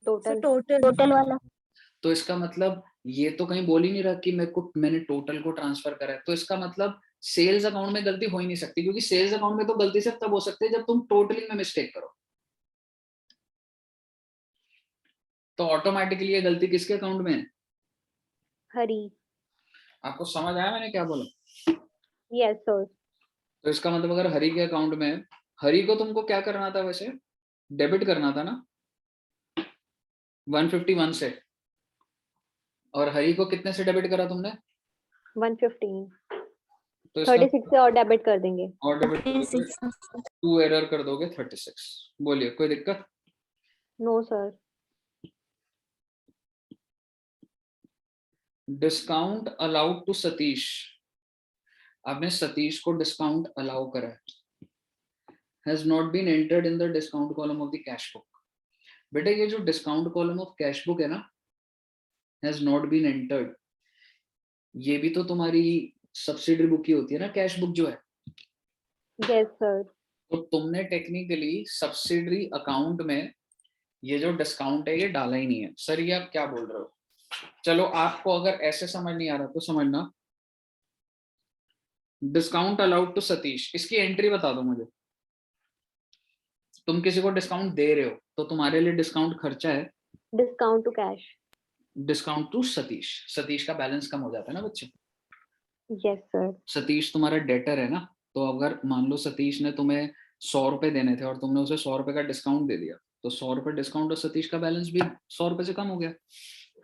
C: टोटल।
F: टोटल वाला।
A: तो इसका मतलब ये तो कहीं बोल ही नहीं रहा कि मैंने टोटल को ट्रांसफर करा है, तो इसका मतलब सेल्स अकाउंट में गलती हो ही नहीं सकती, क्योंकि सेल्स अकाउंट में तो गलती सिर्फ तब हो सकती है जब तुम टोटलिंग में मिस्टेक करो। तो ऑटोमेटिकली ये गलती किसके अकाउंट में है?
C: हरी।
A: आपको समझ आया मैंने क्या बोला?
C: Yes sir.
A: तो इसका मतलब अगर हरी के अकाउंट में है, हरी को तुमको क्या करना था वैसे, डेबिट करना था ना, 151 से। और हरी को कितने से डेबिट करा तुमने?
C: 115
A: तो इसका
C: 36 से और डेबिट कर देंगे।
A: और डेबिट कर दोगे, 2 एरर कर दोगे 36। बोलिए कोई दिक्कत?
C: No sir.
A: Discount allowed to Satish, आपने सतीश को डिस्काउंट अलाउ करा है, has not been entered in the discount column of the cash book. बेटा ये जो discount column of cash book है ना, हैज नॉट बीन एंटर्ड, ये भी तो तुम्हारी सब्सिडरी बुक ही होती है ना, कैश बुक जो है।
C: Yes sir.
A: तो तुमने टेक्निकली सब्सिडरी अकाउंट में ये जो डिस्काउंट है ये डाला ही नहीं है। सर ये आप क्या बोल रहे हो? चलो आपको अगर ऐसे समझ नहीं आ रहा तो समझना, डिस्काउंट अलाउड टू सतीश, इसकी एंट्री बता दो मुझे। तुम किसी को डिस्काउंट दे रहे हो तो तुम्हारे लिए डिस्काउंट खर्चा है,
C: discount to cash.
A: Discount to Satish, Satish का बैलेंस कम हो जाता है ना बच्चे।
C: Yes sir.
A: सतीश तुम्हारा डेटर है ना, तो अगर मान लो सतीश ने तुम्हें 100 रुपए देने थे और तुमने उसे 100 रुपए का डिस्काउंट दे दिया, तो 100 रुपए डिस्काउंट और सतीश का बैलेंस भी 100 रुपए से कम हो गया।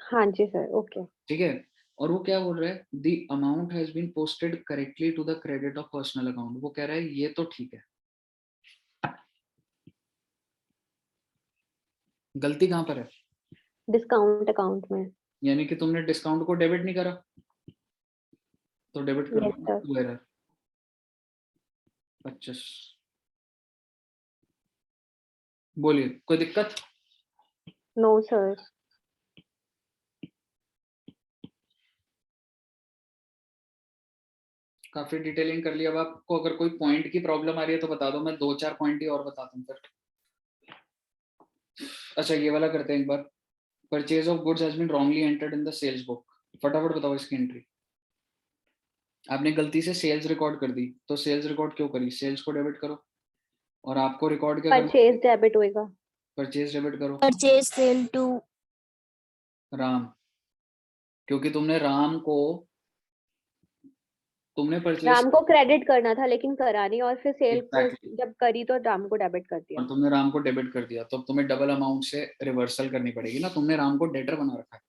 C: हाँ जी सर। ओके।
A: ठीक है। और वो क्या बोल रहा है, the amount has been posted correctly to the credit of personal account. वो कह रहा है ये तो ठीक है, गलती कहाँ पर है?
C: डिस्काउंट अकाउंट में।
A: यानी कि तुमने डिस्काउंट को डेबिट नहीं करा, तो डेबिट कर
C: Yes, sir.
A: दो एरर 25। बोलिए कोई दिक्कत?
C: No sir.
A: काफी डिटेलिंग कर लिया। अब आपको अगर कोई पॉइंट की प्रॉब्लम आ रही है तो बता दो, मैं 2-4 पॉइंट ही और बताता हूँ फिर। अच्छा ये वाला करते हैं एक बार, purchase of goods has been wrongly entered in the sales book. फटाफट बताओ इसकी एंट्री। आपने गलती से सेल्स रिकॉर्ड कर दी, तो सेल्स रिकॉर्ड क्यों करी? सेल्स को डेबिट करो। और आपको रिकॉर्ड क्या करना?
C: परचेज डेबिट होएगा।
A: परचेज डेबिट करो
F: Purchase sale to
A: राम, क्योंकि तुमने राम को परचेज
C: राम को क्रेडिट करना था लेकिन करा नहीं, और फिर सेल को
A: Exactly.
C: जब करी तो राम को डेबिट कर दिया।
A: और तुमने राम को डेबिट कर दिया, तो अब तुम्हें डबल अमाउंट से रिवर्सल करनी पड़ेगी ना। तुमने राम को डेटर बना रखा है,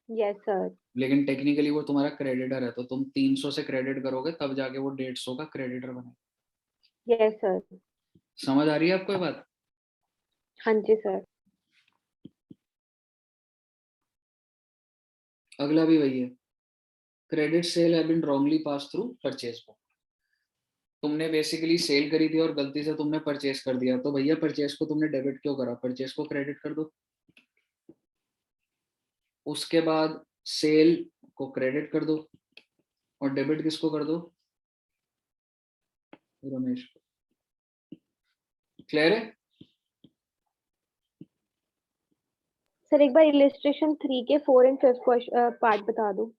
C: यस सर।
A: लेकिन टेक्निकली वो तुम्हारा क्रेडिटर है, तो तुम 300 से क्रेडिट करोगे तब जाके वो 150 का क्रेडिटर बने।
C: Yes sir.
A: समझ आ रही है आपको ये बात?
C: हाँ जी सर।
A: अगला भी वही है, credit sale have been wrongly pass through purchase book. तुमने बेसिकली सेल करी थी और गलती से तुमने परचेज कर दिया, तो भैया परचेज को तुमने डेबिट क्यों करा? परचेज को क्रेडिट कर दो। उसके बाद सेल को क्रेडिट कर दो और डेबिट किसको कर दो? रमेश को। क्लियर है?
C: सर एक बार इलिस्ट्रेशन 3 के 4 एंड 5 पार्ट बता दो।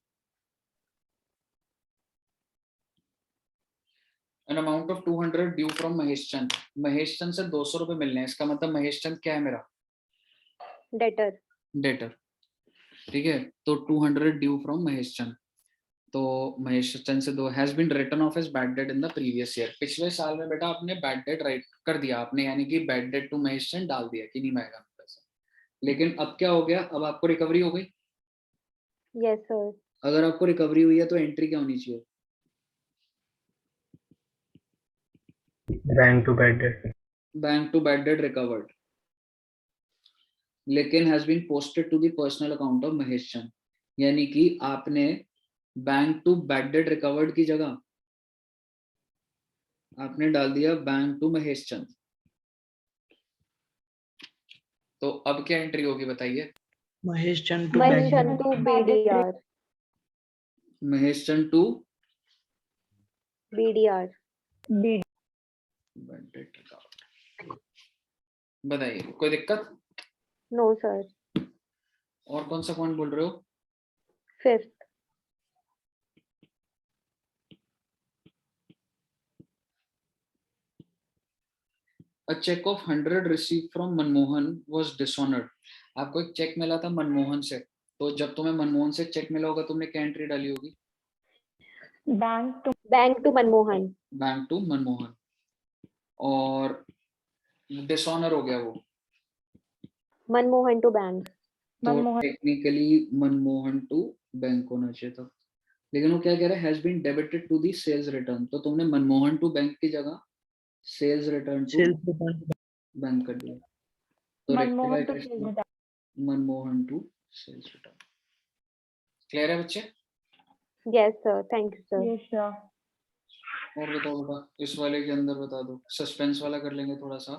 A: An amount of 200 due from Mahesh Chand. Mahesh Chand से 200 रुपए मिलने हैं, इसका मतलब महेश चंद क्या है मेरा?
C: डेटर।
A: डेटर। ठीक है, तो 200 ड्यू फ्रॉम महेश चंद, तो महेश चंद से 2 has been written off as bad debt in the previous year. पिछले साल में बेटा आपने बैड डेट राइट कर दिया आपने, यानी कि बैड डेट टू महेश चंद डाल दिया कि नहीं आएगा पैसा। लेकिन अब क्या हो गया? अब आपको रिकवरी हो गई।
C: Yes sir.
A: अगर आपको रिकवरी हुई है तो एंट्री क्या होनी चाहिए?
E: Bank to bad debt.
A: Bank to bad debt recovered, लेकिन has been posted to the personal account of Mahesh Chand. यानी कि आपने bank to bad debt recovered की जगह आपने डाल दिया बैंक टू महेश चंद। तो अब क्या एंट्री होगी बताइए?
B: Mahesh Chand to
C: Mahesh
B: bank
C: Chand to BDR.
A: Mahesh Chand to
C: BDR.
A: Bad debt recovered. बताइए कोई दिक्कत?
C: No sir.
A: और कौन सा पॉइंट बोल रहे हो?
C: 5th।
A: A check of 100 received from Manmohan was dishonored। आपको एक चेक मिला था मनमोहन से, तो जब तुम्हें मनमोहन से चेक मिला होगा तुमने क्या एंट्री डाली होगी?
C: Bank to Manmohan.
A: Bank to Manmohan. और डिसऑनर हो गया वो,
C: मनमोहन टू बैंक।
A: तो
D: Manmohan
A: technically Manmohan to bank होना चाहिए था, लेकिन वो क्या कह रहा है, has been debited to the sales return, तो तुमने मनमोहन टू बैंक की जगह सेल्स रिटर्न टू बैंक कर दिया, तो
D: Manmohan to
A: rectify Manmohan to sales return. Clear है बच्चे?
C: Yes, sir. Thank you, sir.
D: Yes sir.
A: और बताओ बेटा, इस वाले के अंदर बता दो, सस्पेंस वाला कर लेंगे थोड़ा सा,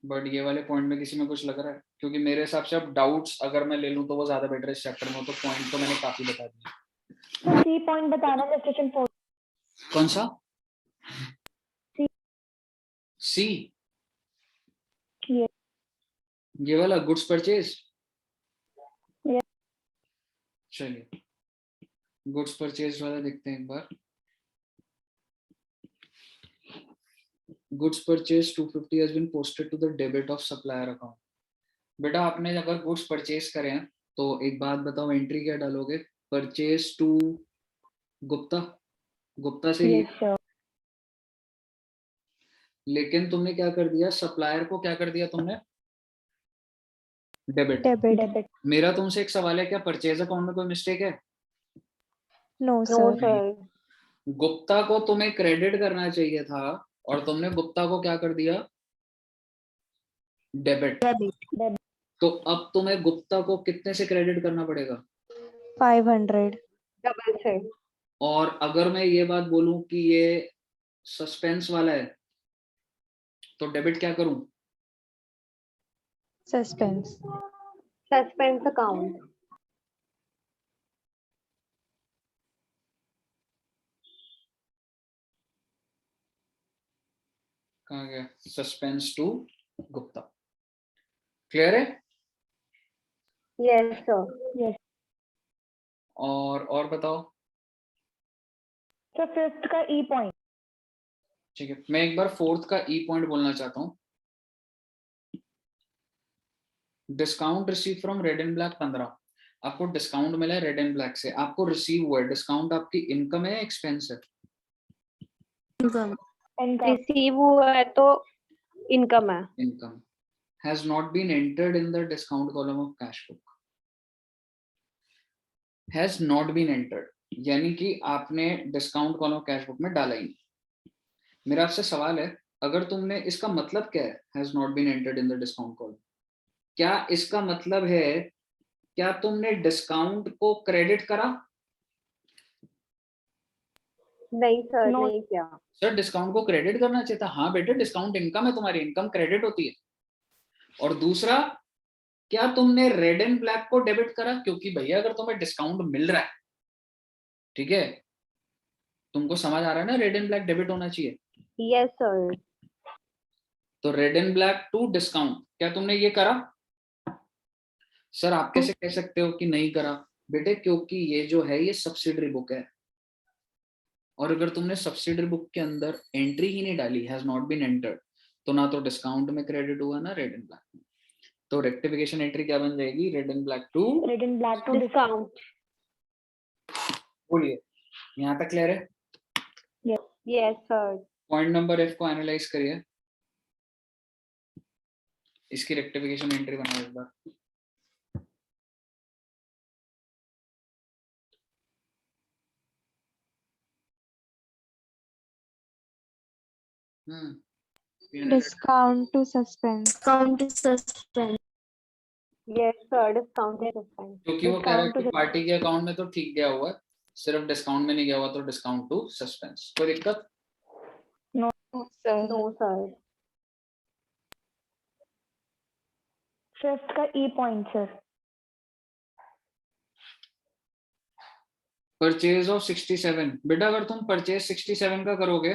A: बट ये वाले पॉइंट में किसी में कुछ लग रहा है? क्योंकि मेरे हिसाब से अब डाउट्स अगर मैं ले लूं तो वो ज्यादा बेटर है इस चैप्टर में, तो पॉइंट तो मैंने काफी बता दिए।
D: तो सी पॉइंट बताना सेक्शन 4।
A: कौन सा?
D: सी।
A: सी?
D: Yes.
A: ये वाला गुड्स परचेज?
D: Yes.
A: चलिए गुड्स परचेज वाला देखते हैं एक बार। Goods purchase 250 has been posted to the debit of supplier account। बेटा आपने अगर गुड्स परचेज करे हैं तो एक बात बताओ, एंट्री क्या डालोगे? परचेज टू गुप्ता, गुप्ता से ही।
D: Yes sir.
A: लेकिन तुमने क्या कर दिया, सप्लायर को क्या कर दिया तुमने? डेबिट।
G: Debit.
D: डेबिट।
A: मेरा तुमसे एक सवाल है, क्या परचेज अकाउंट में कोई मिस्टेक है?
G: No,
C: No,
G: sir.
C: sir.
A: Gupta को तुम्हें क्रेडिट करना चाहिए था और तुमने गुप्ता को क्या कर दिया? डेबिट।
D: डेबिट।
A: तो अब तुम्हें गुप्ता को कितने से क्रेडिट करना पड़ेगा?
G: 500.
C: Double से।
A: और अगर मैं ये बात बोलूं कि ये सस्पेंस वाला है तो डेबिट क्या करूं?
G: Suspense.
C: Suspense account।
A: कहाँ गया? Suspense to Gupta. क्लियर है?
C: Yes, sir.
D: यस।
A: और बताओ।
D: तो फिफ्थ का ई पॉइंट।
A: ठीक है, मैं एक बार फोर्थ का ई पॉइंट बोलना चाहता हूँ। Discount receive from red and black 15। आपको डिस्काउंट मिला है रेड एंड ब्लैक से, आपको रिसीव हुआ है डिस्काउंट, आपकी इनकम है एक्सपेंस है?
F: Income.
C: Receive हुआ है तो income है।
A: Income. Has not been entered in the discount column of cash book. Has not been entered यानी कि आपने discount column of cash book में डाला ही नहीं। मेरा आपसे सवाल है, अगर तुमने, इसका मतलब क्या है has not been entered in the discount column? क्या इसका मतलब है, क्या तुमने डिस्काउंट को क्रेडिट करा?
C: नहीं सर,
D: No.
C: नहीं किया।
A: सर डिस्काउंट को क्रेडिट करना चाहिए था। हाँ बेटे, डिस्काउंट इनकम है, तुम्हारी इनकम क्रेडिट होती है। और दूसरा, क्या तुमने रेड एंड ब्लैक को डेबिट करा? क्योंकि भैया अगर तुम्हें डिस्काउंट मिल रहा है, ठीक है, तुमको समझ आ रहा है ना, रेड एंड ब्लैक डेबिट होना चाहिए।
C: Yes, sir.
A: तो red and black to discount, क्या तुमने ये करा? सर आप कैसे कह सकते हो कि नहीं करा? बेटे क्योंकि ये जो है ये सब्सिडरी बुक है, और अगर तुमने सब्सिडरी बुक के अंदर एंट्री ही नहीं डाली, हैज नॉट बीन एंटर्ड, तो ना तो डिस्काउंट में क्रेडिट हुआ ना रेड एंड ब्लैक में। तो रेक्टिफिकेशन एंट्री क्या बन जाएगी? Red and black to
C: Discount।
A: बोलिए, यहाँ तक क्लियर है?
C: Yes, sir.
A: Point number F को एनालाइज करिए, इसकी रेक्टिफिकेशन एंट्री बनाओ एक बार।
G: Discount to suspense.
F: Count is suspense.
C: Yes, sir. Discount है suspense।
A: क्योंकि वो कह रहा है कि पार्टी के अकाउंट में तो ठीक गया हुआ है, सिर्फ डिस्काउंट में नहीं गया हुआ, तो डिस्काउंट टू सस्पेंस। कोई दिक्कत?
G: No, sir.
C: No, sir.
D: Fifth का E point sir.
A: Purchase of 67। बेटा अगर तुम परचेज 67 का करोगे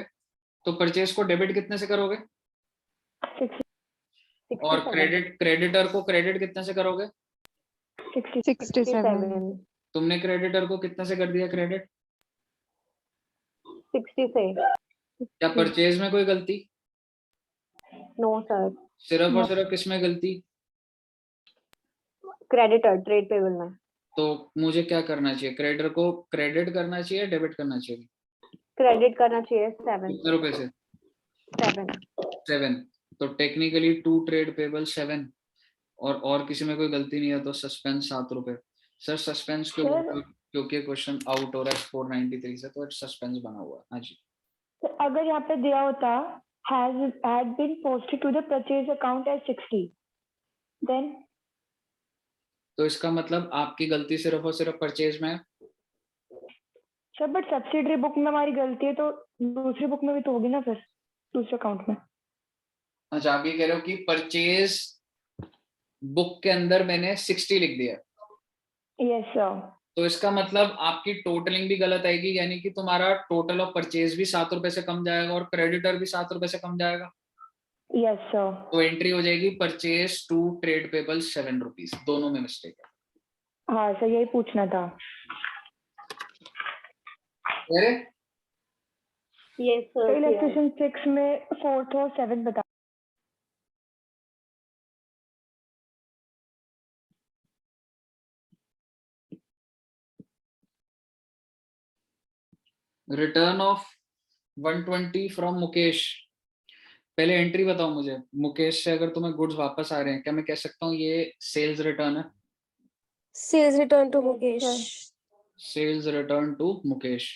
A: तो परचेज को डेबिट कितने से करोगे? और
C: 67।
A: क्रेडिटर को क्रेडिट कितने से करोगे?
G: 67.
A: तुमने क्रेडिटर को कितने से कर दिया क्रेडिट?
C: 60 से।
A: क्या परचेज में कोई गलती?
C: No, sir.
A: सिर्फ और सिर्फ किसमें गलती?
C: Creditor, trade payable में।
A: तो मुझे क्या करना चाहिए? क्रेडिटर को क्रेडिट करना चाहिए, डेबिट करना चाहिए?
C: Credit करना चाहिए 7।
A: कितने रुपए से?
C: 7।
A: 7। तो टेक्निकली टू ट्रेड पेबल 7, और किसी में कोई गलती नहीं है तो सस्पेंस 7 रुपए। सर सस्पेंस क्यों?
D: सर
A: क्योंकि क्वेश्चन आउट हो रहा है 493 से, तो सस्पेंस बना हुआ है। हाँ जी,
D: तो अगर यहाँ पे दिया होता had been posted to the purchase account as 60, then
A: तो इसका मतलब आपकी गलती सिर्फ और सिर्फ परचेज में है।
D: सर बट सब्सिडरी बुक में हमारी गलती है तो दूसरी बुक में भी तो होगी ना फिर, दूसरे अकाउंट में।
A: अच्छा, आप ये कह रहे हो कि परचेज बुक के अंदर मैंने 60 लिख दिया,
D: यस सर।
A: तो इसका मतलब आपकी टोटलिंग भी गलत आएगी, यानी कि तुम्हारा टोटल ऑफ परचेज भी 7 रुपए से कम जाएगा और क्रेडिटर भी 7 रुपए से कम जाएगा।
D: Yes sir.
A: तो एंट्री हो जाएगी purchase to trade payable 7 rupees, दोनों में मिस्टेक है।
D: हाँ सर यही पूछना था।
A: अरे
C: यस सर।
D: इलेक्ट्रिशियन 6 में 4th और 7th बता।
A: Return of 120 from Mukesh. पहले एंट्री बताओ मुझे, मुकेश से अगर तुम्हें गुड्स वापस आ रहे हैं, क्या मैं कह सकता हूँ ये सेल्स रिटर्न है?
F: Sales return to Mukesh.
A: Sales return to Mukesh.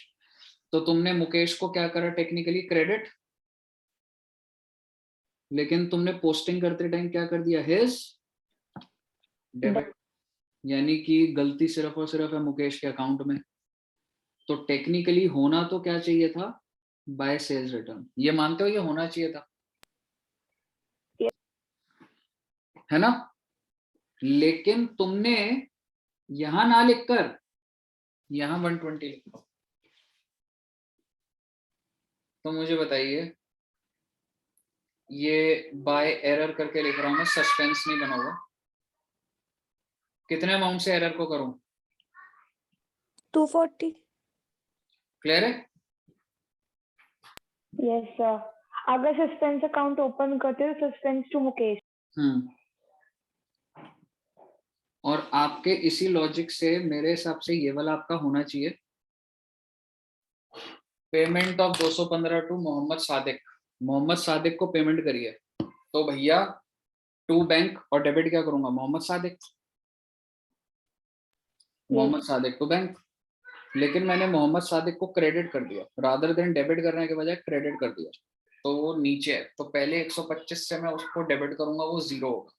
A: तो तुमने मुकेश को क्या करा? टेक्निकली क्रेडिट, लेकिन तुमने पोस्टिंग करते टाइम क्या कर दिया? His debit. यानी कि गलती सिर्फ और सिर्फ है मुकेश के अकाउंट में। तो टेक्निकली होना तो क्या चाहिए था? By sales return. ये मानते हो ये होना चाहिए था, है ना? लेकिन तुमने यहां ना लिखकर यहां 120 लिखा। तो मुझे बताइए, ये बाय एरर करके लिख रहा हूं मैं, सस्पेंस नहीं बना हुआ। कितने अमाउंट से एरर को करूं?
F: 240.
A: क्लियर है?
D: Yes sir. अगर सस्पेंस अकाउंट ओपन करते हो सस्पेंस टू मुकेश।
A: और आपके इसी लॉजिक से मेरे हिसाब से ये वाला आपका होना चाहिए, payment of 215 to Mohammad Sadiq. Mohammad Sadiq को पेमेंट करिए, तो भैया टू बैंक और डेबिट क्या करूंगा? मोहम्मद सादिक। Mohammad Sadiq to bank. लेकिन मैंने मोहम्मद सादिक को क्रेडिट कर दिया, रादर देन डेबिट करने के बजाय क्रेडिट कर दिया, तो वो नीचे है। तो पहले 125 से मैं उसको डेबिट करूंगा, वो 0 होगा।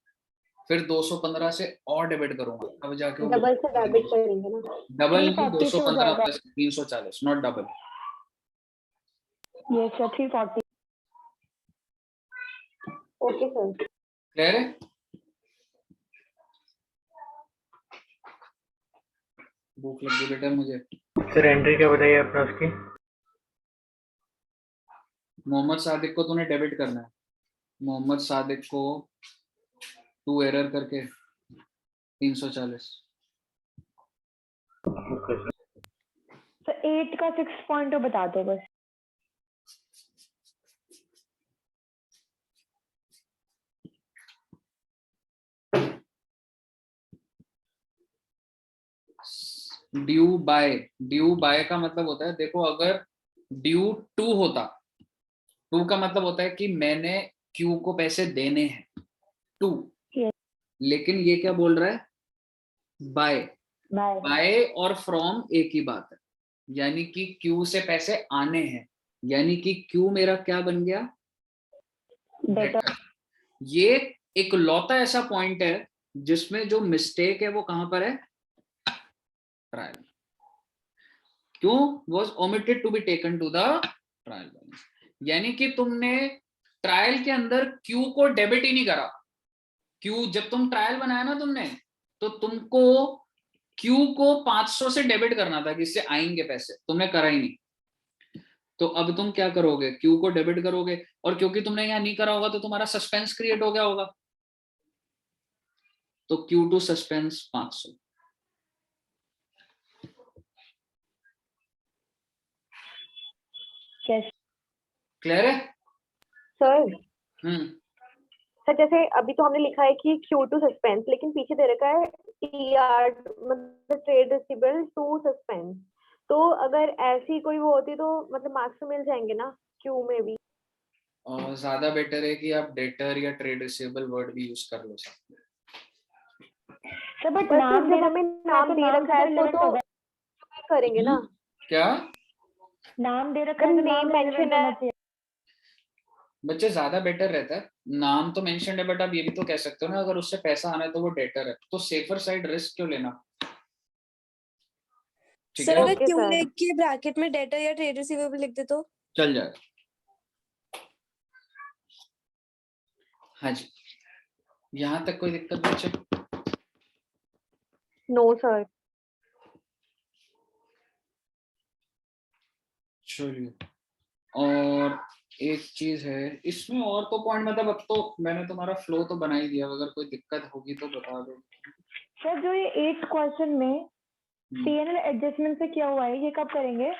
A: फिर 215 से और डेबिट करूंगा, अब जाके
C: डबल से डेबिट करेंगे ना?
A: डबल नहीं,
D: 340 से हो
A: 215
D: जाएगा।
A: Plus 340, not double.
D: Yes sir 340।
C: Okay sir.
A: Clear है? भूख लग गई बेटा मुझे।
E: सर एंट्री क्या बताइए अपना उसकी?
A: मोहम्मद सादिक को तूने डेबिट करना है, मोहम्मद सादिक को टू एरर करके 340।
D: सर 8 का 6 पॉइंट बता दो बस।
A: ड्यू बाय का मतलब होता है, देखो अगर ड्यू टू होता, टू का मतलब होता है कि मैंने क्यू को पैसे देने हैं, टू। लेकिन ये क्या बोल रहा है? बाय। बाय और फ्रॉम एक ही बात है, यानी कि क्यू से पैसे आने हैं, यानी कि क्यू मेरा क्या बन गया? डेटर। ये एक लौता ऐसा पॉइंट है जिसमें जो मिस्टेक है वो कहां पर है? ट्रायल। क्यों? was omitted to be taken to the trial balance. यानी कि तुमने ट्रायल के अंदर क्यू को डेबिट ही नहीं करा। क्यू जब तुम ट्रायल बनाया ना तुमने, तो तुमको क्यू को 500 से डेबिट करना था कि इससे आएंगे पैसे, तुमने करा ही नहीं। तो अब तुम क्या करोगे? क्यू को डेबिट करोगे, और क्योंकि तुमने यहां नहीं करा होगा तो तुम्हारा सस्पेंस क्रिएट हो गया होगा, तो क्यू टू सस्पेंस 500। क्लियर है?
C: सर
A: हम्म।
C: सर जैसे अभी तो हमने लिखा है कि क्यू टू सस्पेंस, लेकिन पीछे दे रखा है टीआर मतलब ट्रेड रिसीवेबल टू सस्पेंस। तो अगर ऐसी कोई वो होती तो मतलब मार्क्स तो मिल जाएंगे ना क्यू में भी?
A: ज्यादा बेटर है कि आप डेटर या ट्रेड रिसीवेबल वर्ड भी यूज कर लो साथ में।
D: सर बट
C: पर
D: नाम
C: जब हमें नाम दे रखा है तो करेंगे ना,
A: क्या
D: नाम दे रखा है
C: जब
D: तो नाम
C: name mention
D: relevant होना
C: है।
D: चाहिए।
A: बच्चे ज्यादा बेटर रहता है, नाम तो मेंशन है बट आप ये भी तो कह सकते हो ना अगर उससे पैसा आना है तो वो डेटर है, तो सेफर साइड रिस्क क्यों लेना। ठीक
F: सर
A: है,
F: अगर
C: Okay,
F: क्यों
C: sir.
F: लिख के ब्रैकेट में डेटर या ट्रेड रिसीवेबल लिख दे तो?
A: चल जाए। हाँ जी, यहाँ तक कोई दिक्कत बच्चे?
C: No, sir.
A: चलिए, और एक चीज है इसमें और तो पॉइंट, मतलब अब तो मैंने तुम्हारा फ्लो तो बना ही दिया, अगर कोई दिक्कत होगी तो बता दो।
D: सर जो ये 8th क्वेश्चन में पीएनएल एडजस्टमेंट से क्या हुआ है, ये कब करेंगे?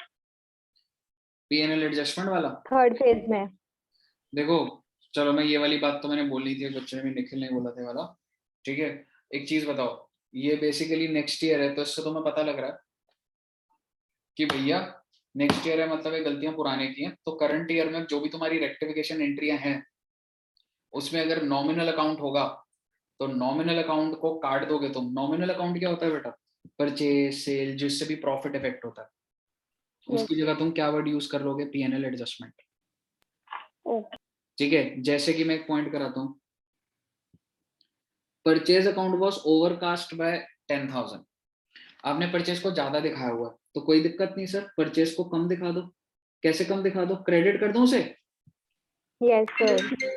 A: पीएनएल एडजस्टमेंट वाला
C: थर्ड फेज में।
A: देखो, चलो मैं ये वाली बात तो मैंने बोलनी थी, बच्चे ने भी, निखिल ने बोला था वाला। ठीक है, एक चीज बताओ, ये बेसिकली नेक्स्ट ईयर है तो इससे तुम्हें पता लग रहा है कि भैया नेक्स्ट ईयर है, मतलब ये गलतियां पुराने की हैं, तो करंट ईयर में जो भी तुम्हारी रेक्टिफिकेशन एंट्रियां हैं उसमें अगर नॉमिनल अकाउंट होगा तो नॉमिनल अकाउंट को काट दोगे तुम। नॉमिनल अकाउंट क्या होता है बेटा? परचेज, सेल, जिससे भी प्रॉफिट इफेक्ट होता है, उसकी जगह तुम क्या वर्ड यूज कर लोगे? PNL adjustment.
D: ओके
A: ठीक है, जैसे कि मैं एक पॉइंट कराता हूँ, purchase account was overcast bye 10,000, आपने परचेज को ज्यादा दिखाया हुआ है तो कोई दिक्कत नहीं सर, परचेज को कम दिखा दो। कैसे कम दिखा दो? क्रेडिट कर दो उसे।
C: Yes, sir.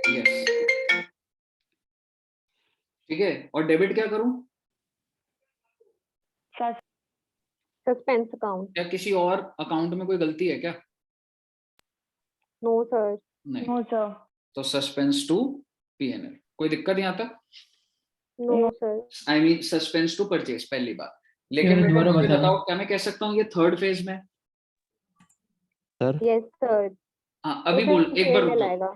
A: यस, ठीक है, और डेबिट क्या करूं?
D: सर।
C: Suspense account.
A: क्या किसी और अकाउंट में कोई गलती है क्या?
C: No, sir.
A: नहीं,
D: नो सर।
A: तो सस्पेंस टू पीएनएल, कोई दिक्कत यहाँ तक?
C: No, sir.
A: I mean suspense to purchase, पहली बात। लेकिन बेटा
B: दोबारा
A: मुझे
B: बताना।
A: बताओ, क्या मैं कह सकता हूँ ये थर्ड फेज में?
C: Yes, sir.
A: हाँ, अभी
C: तो
A: बोल,
C: फिर
A: एक बार
C: PNL
A: रुको।
C: आएगा।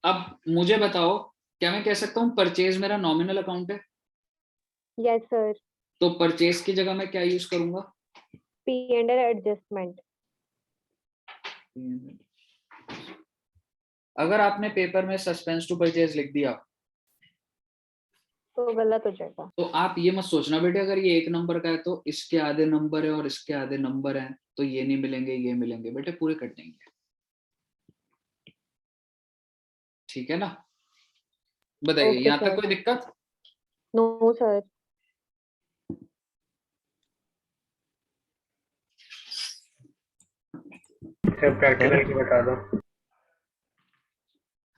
A: अब मुझे बताओ, क्या मैं कह सकता हूँ परचेज मेरा नॉमिनल अकाउंट है,
C: Yes, sir.
A: तो परचेज की जगह मैं क्या यूज करूंगा?
C: P&L adjustment.
A: अगर आपने पेपर में सस्पेंस टू परचेज लिख दिया
C: तो गलत हो जाएगा।
A: तो आप ये मत सोचना बेटे अगर ये एक नंबर का है तो इसके आधे नंबर है और इसके आधे नंबर हैं तो ये नहीं मिलेंगे, ये मिलेंगे, बेटे पूरे कट देंगे। ठीक है ना, बताइए
C: Okay,
A: यहाँ तक
C: sir.
A: कोई दिक्कत?
C: No, sir.
E: सर प्रैक्टिकल की बता दो।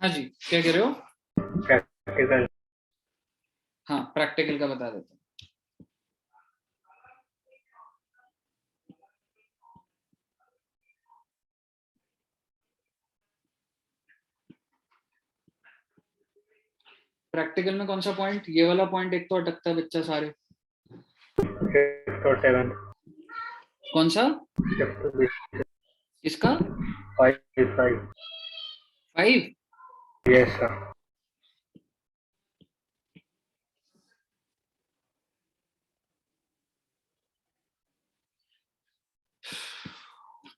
A: हाँ जी, क्या कह रहे हो?
E: प्रैक्टिकल।
A: हाँ, प्रैक्टिकल का बता देता हूँ। प्रैक्टिकल में कौन सा पॉइंट? ये वाला पॉइंट एक तो अटकता है बच्चा सारे।
E: 5th और 7th।
A: कौन सा? इसका
E: 5
A: 5?
E: Yes sir.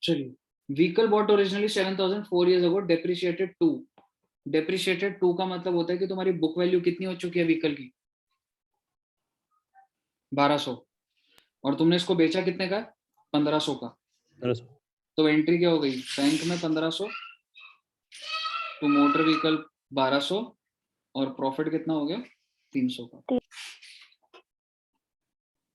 A: चलिए, vehicle bought originally 7,000 4 years ago, depreciated 2। Depreciated 2 का मतलब होता है कि तुम्हारी बुक वैल्यू कितनी हो चुकी है व्हीकल की? 1200, और तुमने इसको बेचा कितने का? 1500 का। तो एंट्री क्या हो गई बैंक में? 1500 तो मोटर व्हीकल 1200 और प्रॉफिट कितना हो गया? 300 का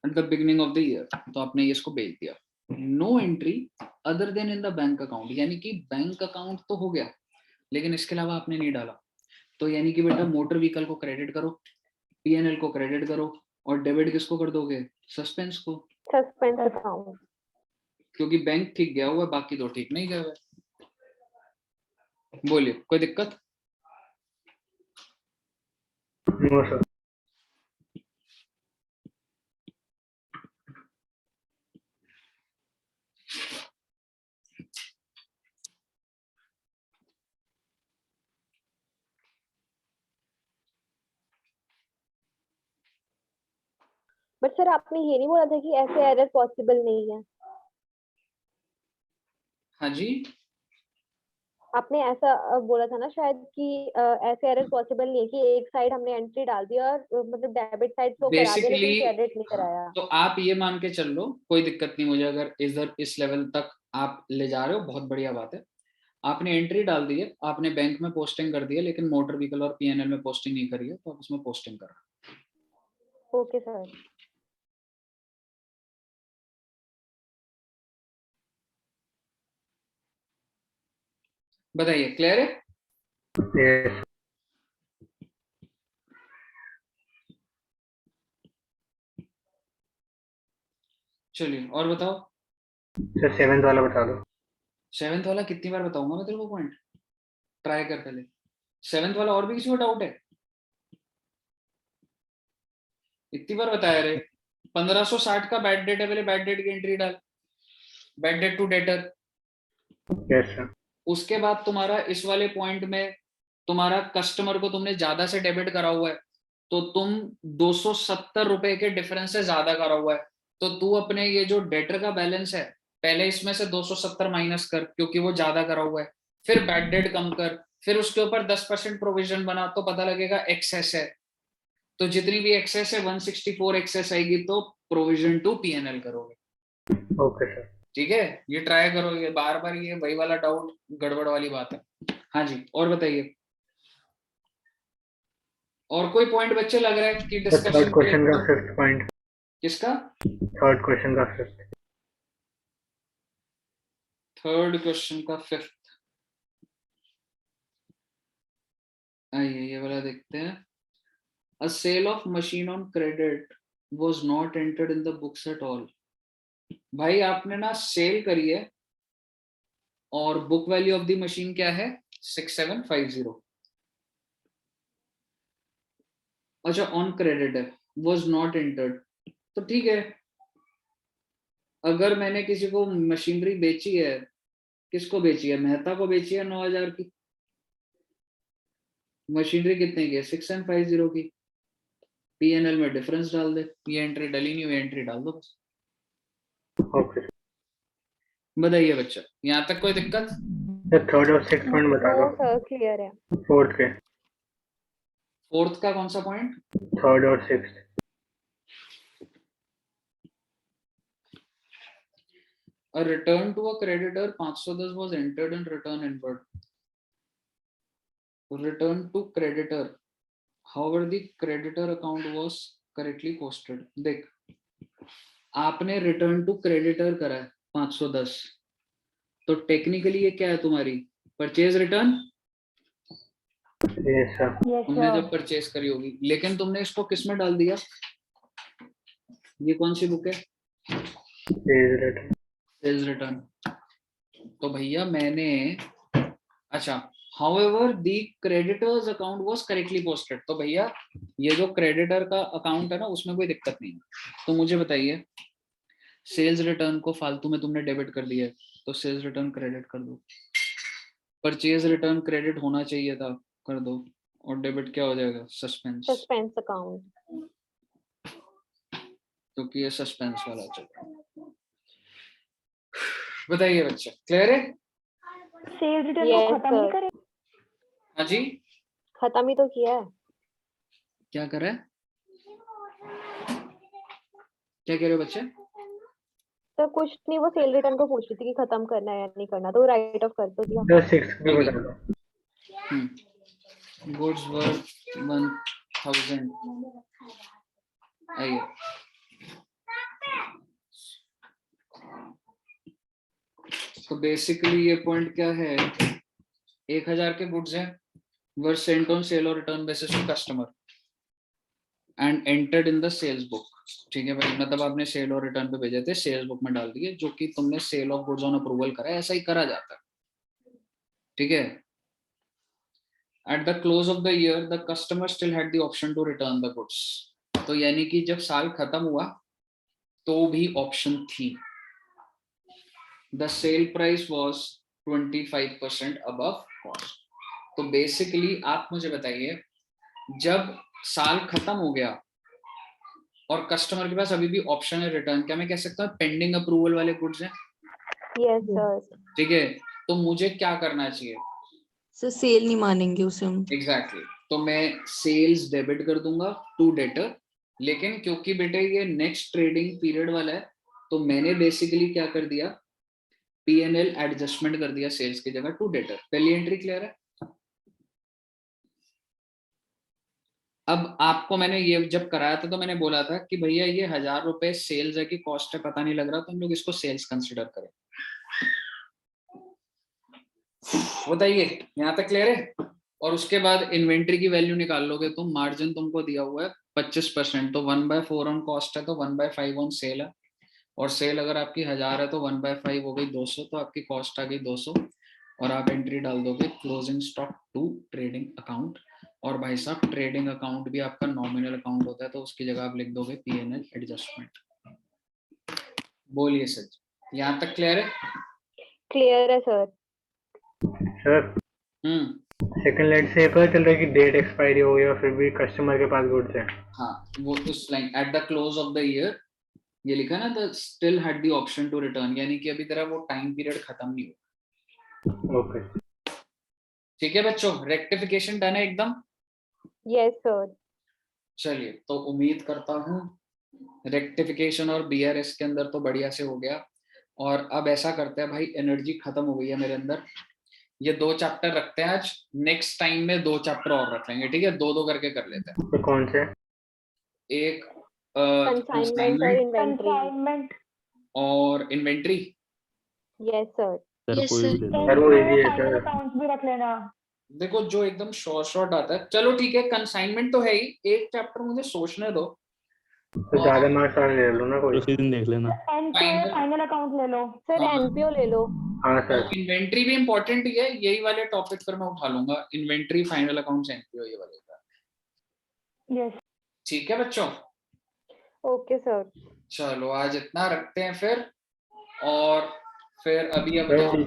A: at the beginning of the year. तो आपने ये इसको बेच दिया। No entry other than in the bank account, यानी कि बैंक अकाउंट तो हो गया लेकिन इसके अलावा आपने नहीं डाला। तो यानी कि बेटा मोटर व्हीकल को क्रेडिट करो, पीएनएल को क्रेडिट करो, और डेबिट किसको कर दोगे? सस्पेंस को,
C: Suspense account.
A: क्योंकि बैंक ठीक गया हुआ है, बाकी दो ठीक नहीं गया हुआ है। बोलिए, कोई दिक्कत?
E: No sir.
C: बट सर आपने ये नहीं बोला था कि ऐसे एरर पॉसिबल नहीं है।
A: हाँ जी,
C: आपने ऐसा बोला था ना शायद कि ऐसे एरर पॉसिबल नहीं है कि एक साइड हमने एंट्री डाल दिया और मतलब डेबिट साइड शो करा दिया लेकिन
A: बेसिकली
C: क्रेडिट नहीं कराया।
A: तो आप ये मान के चल लो, कोई दिक्कत नहीं मुझे, अगर इधर इस लेवल तक आप ले जा रहे हो बहुत बढ़िया बात है। आपने एंट्री डाल दी है, आपने बैंक में पोस्टिंग कर दी है, लेकिन मोटर व्हीकल और पीएनएल में पोस्टिंग नहीं करी है, तो आप उसमें पोस्टिंग कर रहे हो।
C: Okay sir.
A: बताइए, क्लियर है?
E: Yes.
A: चलिए और बताओ।
E: सर 7th वाला बता दो।
A: 7th वाला कितनी बार बताऊंगा मैं तेरे को पॉइंट, ट्राई कर पहले। 7th वाला और भी किसी को डाउट है? इतनी बार बताया रे। 1560 का बैड डेट है, पहले बैड डेट की एंट्री डाल, bad debt to debtor.
E: Yes sir.
A: उसके बाद तुम्हारा इस वाले पॉइंट में तुम्हारा कस्टमर को तुमने ज्यादा से डेबिट करा हुआ है, तो तुम 270 रुपए के डिफरेंस से ज्यादा करा हुआ है, तो तू अपने ये जो डेटर का बैलेंस है पहले इसमें से 270 माइनस कर, क्योंकि वो ज्यादा करा हुआ है, फिर बैड डेट कम कर, फिर उसके ऊपर 10% प्रोविजन बना, तो पता लगेगा एक्सेस है। तो जितनी भी एक्सेस है 164 एक्सेस आएगी, तो प्रोविजन टू पीएनएल करोगे।
E: Okay sir.
A: ठीक है, ये ट्राई करोगे बार बार, ये वही वाला डाउट गड़बड़ वाली बात है। हाँ जी, और बताइए, और कोई पॉइंट बच्चे लग रहा है कि
E: The
A: डिस्कशन
E: third question का 5th point.
A: किसका?
E: Third question का 5th.
A: थर्ड क्वेश्चन का 5th। आइए ये वाला देखते हैं। A sale of machine on credit was not entered in the books at all। भाई आपने ना सेल करी है और book value of the machine क्या है? 6750। अच्छा, ऑन क्रेडिट है, was not entered, तो ठीक है। अगर मैंने किसी को मशीनरी बेची है, किसको बेची है? मेहता को बेची है 9000 की। मशीनरी कितने की है? 6750 की। पीएनएल में डिफरेंस डाल दे, ये एंट्री डली नहीं हुई, एंट्री डाल दो बस।
E: Okay.
A: बताइए बच्चा, यहाँ तक कोई दिक्कत?
E: The third और 6th point बता
C: नो
E: दो।
C: सर क्लियर है।
E: 4th के।
A: फोर्थ का कौन सा पॉइंट?
E: 3rd और 6th।
A: A return to a creditor 510 was entered in return inward। Return to creditor, however the creditor account was correctly posted। देख, आपने रिटर्न टू क्रेडिटर करा है 510, तो टेक्निकली ये क्या है तुम्हारी? Purchase return.
E: Yes sir.
D: Yes
A: तुमने
D: sir.
A: जब परचेज करी होगी, लेकिन तुमने इसको किस में डाल दिया? ये कौन सी बुक है?
E: Sales return.
A: Sales return. तो भैया मैंने, अच्छा, however the creditors account was correctly posted, तो भैया ये जो क्रेडिटर का अकाउंट है ना उसमें कोई दिक्कत नहीं है। तो मुझे बताइए, सेल्स रिटर्न को फालतू में तुमने डेबिट कर दिया है, तो सेल्स रिटर्न क्रेडिट कर दो। परचेज रिटर्न क्रेडिट होना चाहिए था, कर दो, और डेबिट क्या हो जाएगा? Suspense,
C: suspense account.
A: क्योंकि ये सस्पेंस वाला चल रहा है। बताइए बच्चा, क्लियर है?
D: सेल्स रिटर्न
C: Yes,
D: को खत्म नहीं
C: sir.
D: करे?
A: हाँ जी,
C: खत्म ही तो किया है।
A: क्या कर रहा है? क्या कह रहे हो बच्चे?
C: तो कुछ नहीं, वो सेल रिटर्न को पूछ रही थी कि खत्म करना है या नहीं करना, तो राइट ऑफ कर तो दिया।
E: The 6th भी बता दो।
A: Goods worth 1000। आइए, तो बेसिकली ये पॉइंट क्या है? 1000 के गुड्स हैं, वर सेंट ऑन सेल और return basis to customer and entered in the sales book. ठीक है भाई, मतलब आपने सेल और रिटर्न पे भेजे थे, सेल्स बुक में डाल दिए, जो कि तुमने sale of goods on approval करा है, ऐसा ही करा जाता है। ठीक है। At the close of the year the customer still had the option to return the goods. तो यानी कि जब साल खत्म हुआ तो भी ऑप्शन थी। The sale price was 25% above cost. तो बेसिकली आप मुझे बताइए, जब साल खत्म हो गया और कस्टमर के पास अभी भी ऑप्शन है रिटर्न, क्या मैं कह सकता हूँ पेंडिंग अप्रूवल वाले गुड्स हैं?
C: Yes sir.
A: ठीक है, तो मुझे क्या करना चाहिए?
B: सर सेल नहीं मानेंगे उसे हम।
A: एग्जैक्टली तो मैं सेल्स डेबिट कर दूंगा टू डेटर, लेकिन क्योंकि बेटे ये नेक्स्ट ट्रेडिंग पीरियड वाला है तो मैंने बेसिकली क्या कर दिया, P&L एडजस्टमेंट कर दिया सेल्स की जगह टू डेटर। पहली एंट्री क्लियर है। अब आपको मैंने ये जब कराया था तो मैंने बोला था कि भैया ये 1000 रुपए सेल्स है कि कॉस्ट है पता नहीं लग रहा, तो हम लोग इसको सेल्स कंसिडर करें। बताइए यहाँ तक क्लियर है। और उसके बाद इन्वेंट्री की वैल्यू निकाल लोगे तुम, मार्जिन तुमको दिया हुआ है 25%, तो 1/4 ऑन कॉस्ट है तो 1/5 ऑन सेल है, और सेल अगर आपकी 1000 है तो 1/5 हो गई 200, तो आपकी कॉस्ट आ गई 200, और आप एंट्री डाल दोगे closing stock to trading account. और भाई साहब ट्रेडिंग अकाउंट भी आपका नॉमिनल अकाउंट होता है तो उसकी जगह आप लिख दोगे P&L एडजस्टमेंट। बोलिए सर, यहाँ तक क्लियर है?
C: क्लियर है सर।
E: सर सेकंड लाइन से ये पता चल रहा है कि डेट एक्सपायरी हो गई और फिर भी कस्टमर के पास गुड्स है।
A: हाँ वो उस line at the close of the year ये लिखा ना, the still had the option to return, यानी कि अभी तेरा वो टाइम पीरियड खत्म नहीं हुआ।
E: ओके
A: ठीक है बच्चों, रेक्टिफिकेशन डन है एकदम।
C: Yes sir.
A: चलिए तो उम्मीद करता हूँ रेक्टिफिकेशन और BRS के अंदर तो बढ़िया से हो गया। और अब ऐसा करते हैं भाई, एनर्जी खत्म हो गई है मेरे अंदर, ये 2 चैप्टर रखते हैं आज, नेक्स्ट टाइम में 2 चैप्टर और रख लेंगे, ठीक है? 2-2 करके कर लेते हैं।
E: तो कौन से?
A: एक
C: कंसाइनमेंट और इन्वेंट्री।
D: कंसाइनमेंट
A: और inventory.
C: Yes sir.
B: Yes sir.
E: Sir वो इजी है
D: फाइनल
E: सर।
D: अकाउंट्स भी रख लेना।
A: देखो जो एकदम शॉर्ट आता है, चलो ठीक है, कंसाइनमेंट तो है ही, एक चैप्टर मुझे सोचने दो।
E: तो ज्यादा मार्क्स वाले ले लो ना कोई।
H: उसी दिन देख लेना।
D: एनपीओ फाइनल अकाउंट ले लो।
C: सर
A: हाँ।
C: एनपीओ ले लो।
E: हाँ सर।
A: इन्वेंट्री भी इंपॉर्टेंट ही है, यही वाले टॉपिक पर मैं उठा लूंगा, इन्वेंट्री, फाइनल अकाउंट्स, एनपीओ, ये वाले का।
D: यस
A: ठीक है बच्चों,
C: ओके सर।
A: चलो आज इतना रखते हैं फिर। और फिर अभी अब
E: सर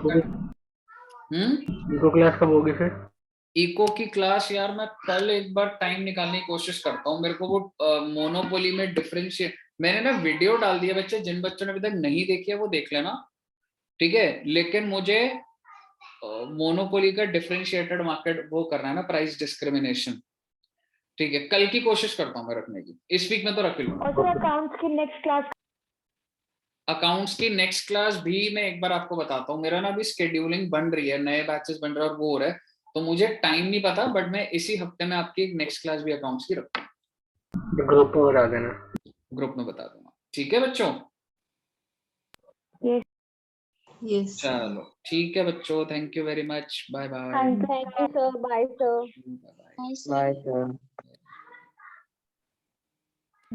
E: इको क्लास कब होगी फिर?
A: इको की क्लास यार मैं कल एक बार टाइम निकालने की कोशिश करता हूँ। मेरे को वो मोनोपोली में डिफरेंशिएट, मैंने ना वीडियो डाल दिया बच्चे, जिन बच्चों ने अभी तक नहीं देखी है वो देख लेना, ठीक है? लेकिन मुझे मोनोपोली का डिफरेंशिएटेड मार्केट वो करना है ना, प्राइस डिस्क्रिमिनेशन, ठीक है? कल की कोशिश करता हूँ मैं रखने की, इस वीक में तो रख लूंगा।
D: और सर अकाउंट्स की नेक्स्ट क्लास।
A: अकाउंट्स की नेक्स्ट क्लास भी मैं एक बार आपको बताता हूँ, मेरा ना अभी शेड्यूलिंग बन रही है, नए बैचेस बन रहे हैं और वो हो रहा है, तो मुझे टाइम नहीं पता, बट मैं इसी हफ्ते में आपकी एक नेक्स्ट क्लास भी अकाउंट्स की रखता हूँ।
E: ग्रुप में बता देना।
A: ग्रुप में बता दूंगा, ठीक है बच्चों?
B: यस।
A: चलो ठीक है बच्चों, thank you very much, bye bye.
D: Thank you
C: thank you sir. Bye sir.
A: Bye.
B: Bye sir.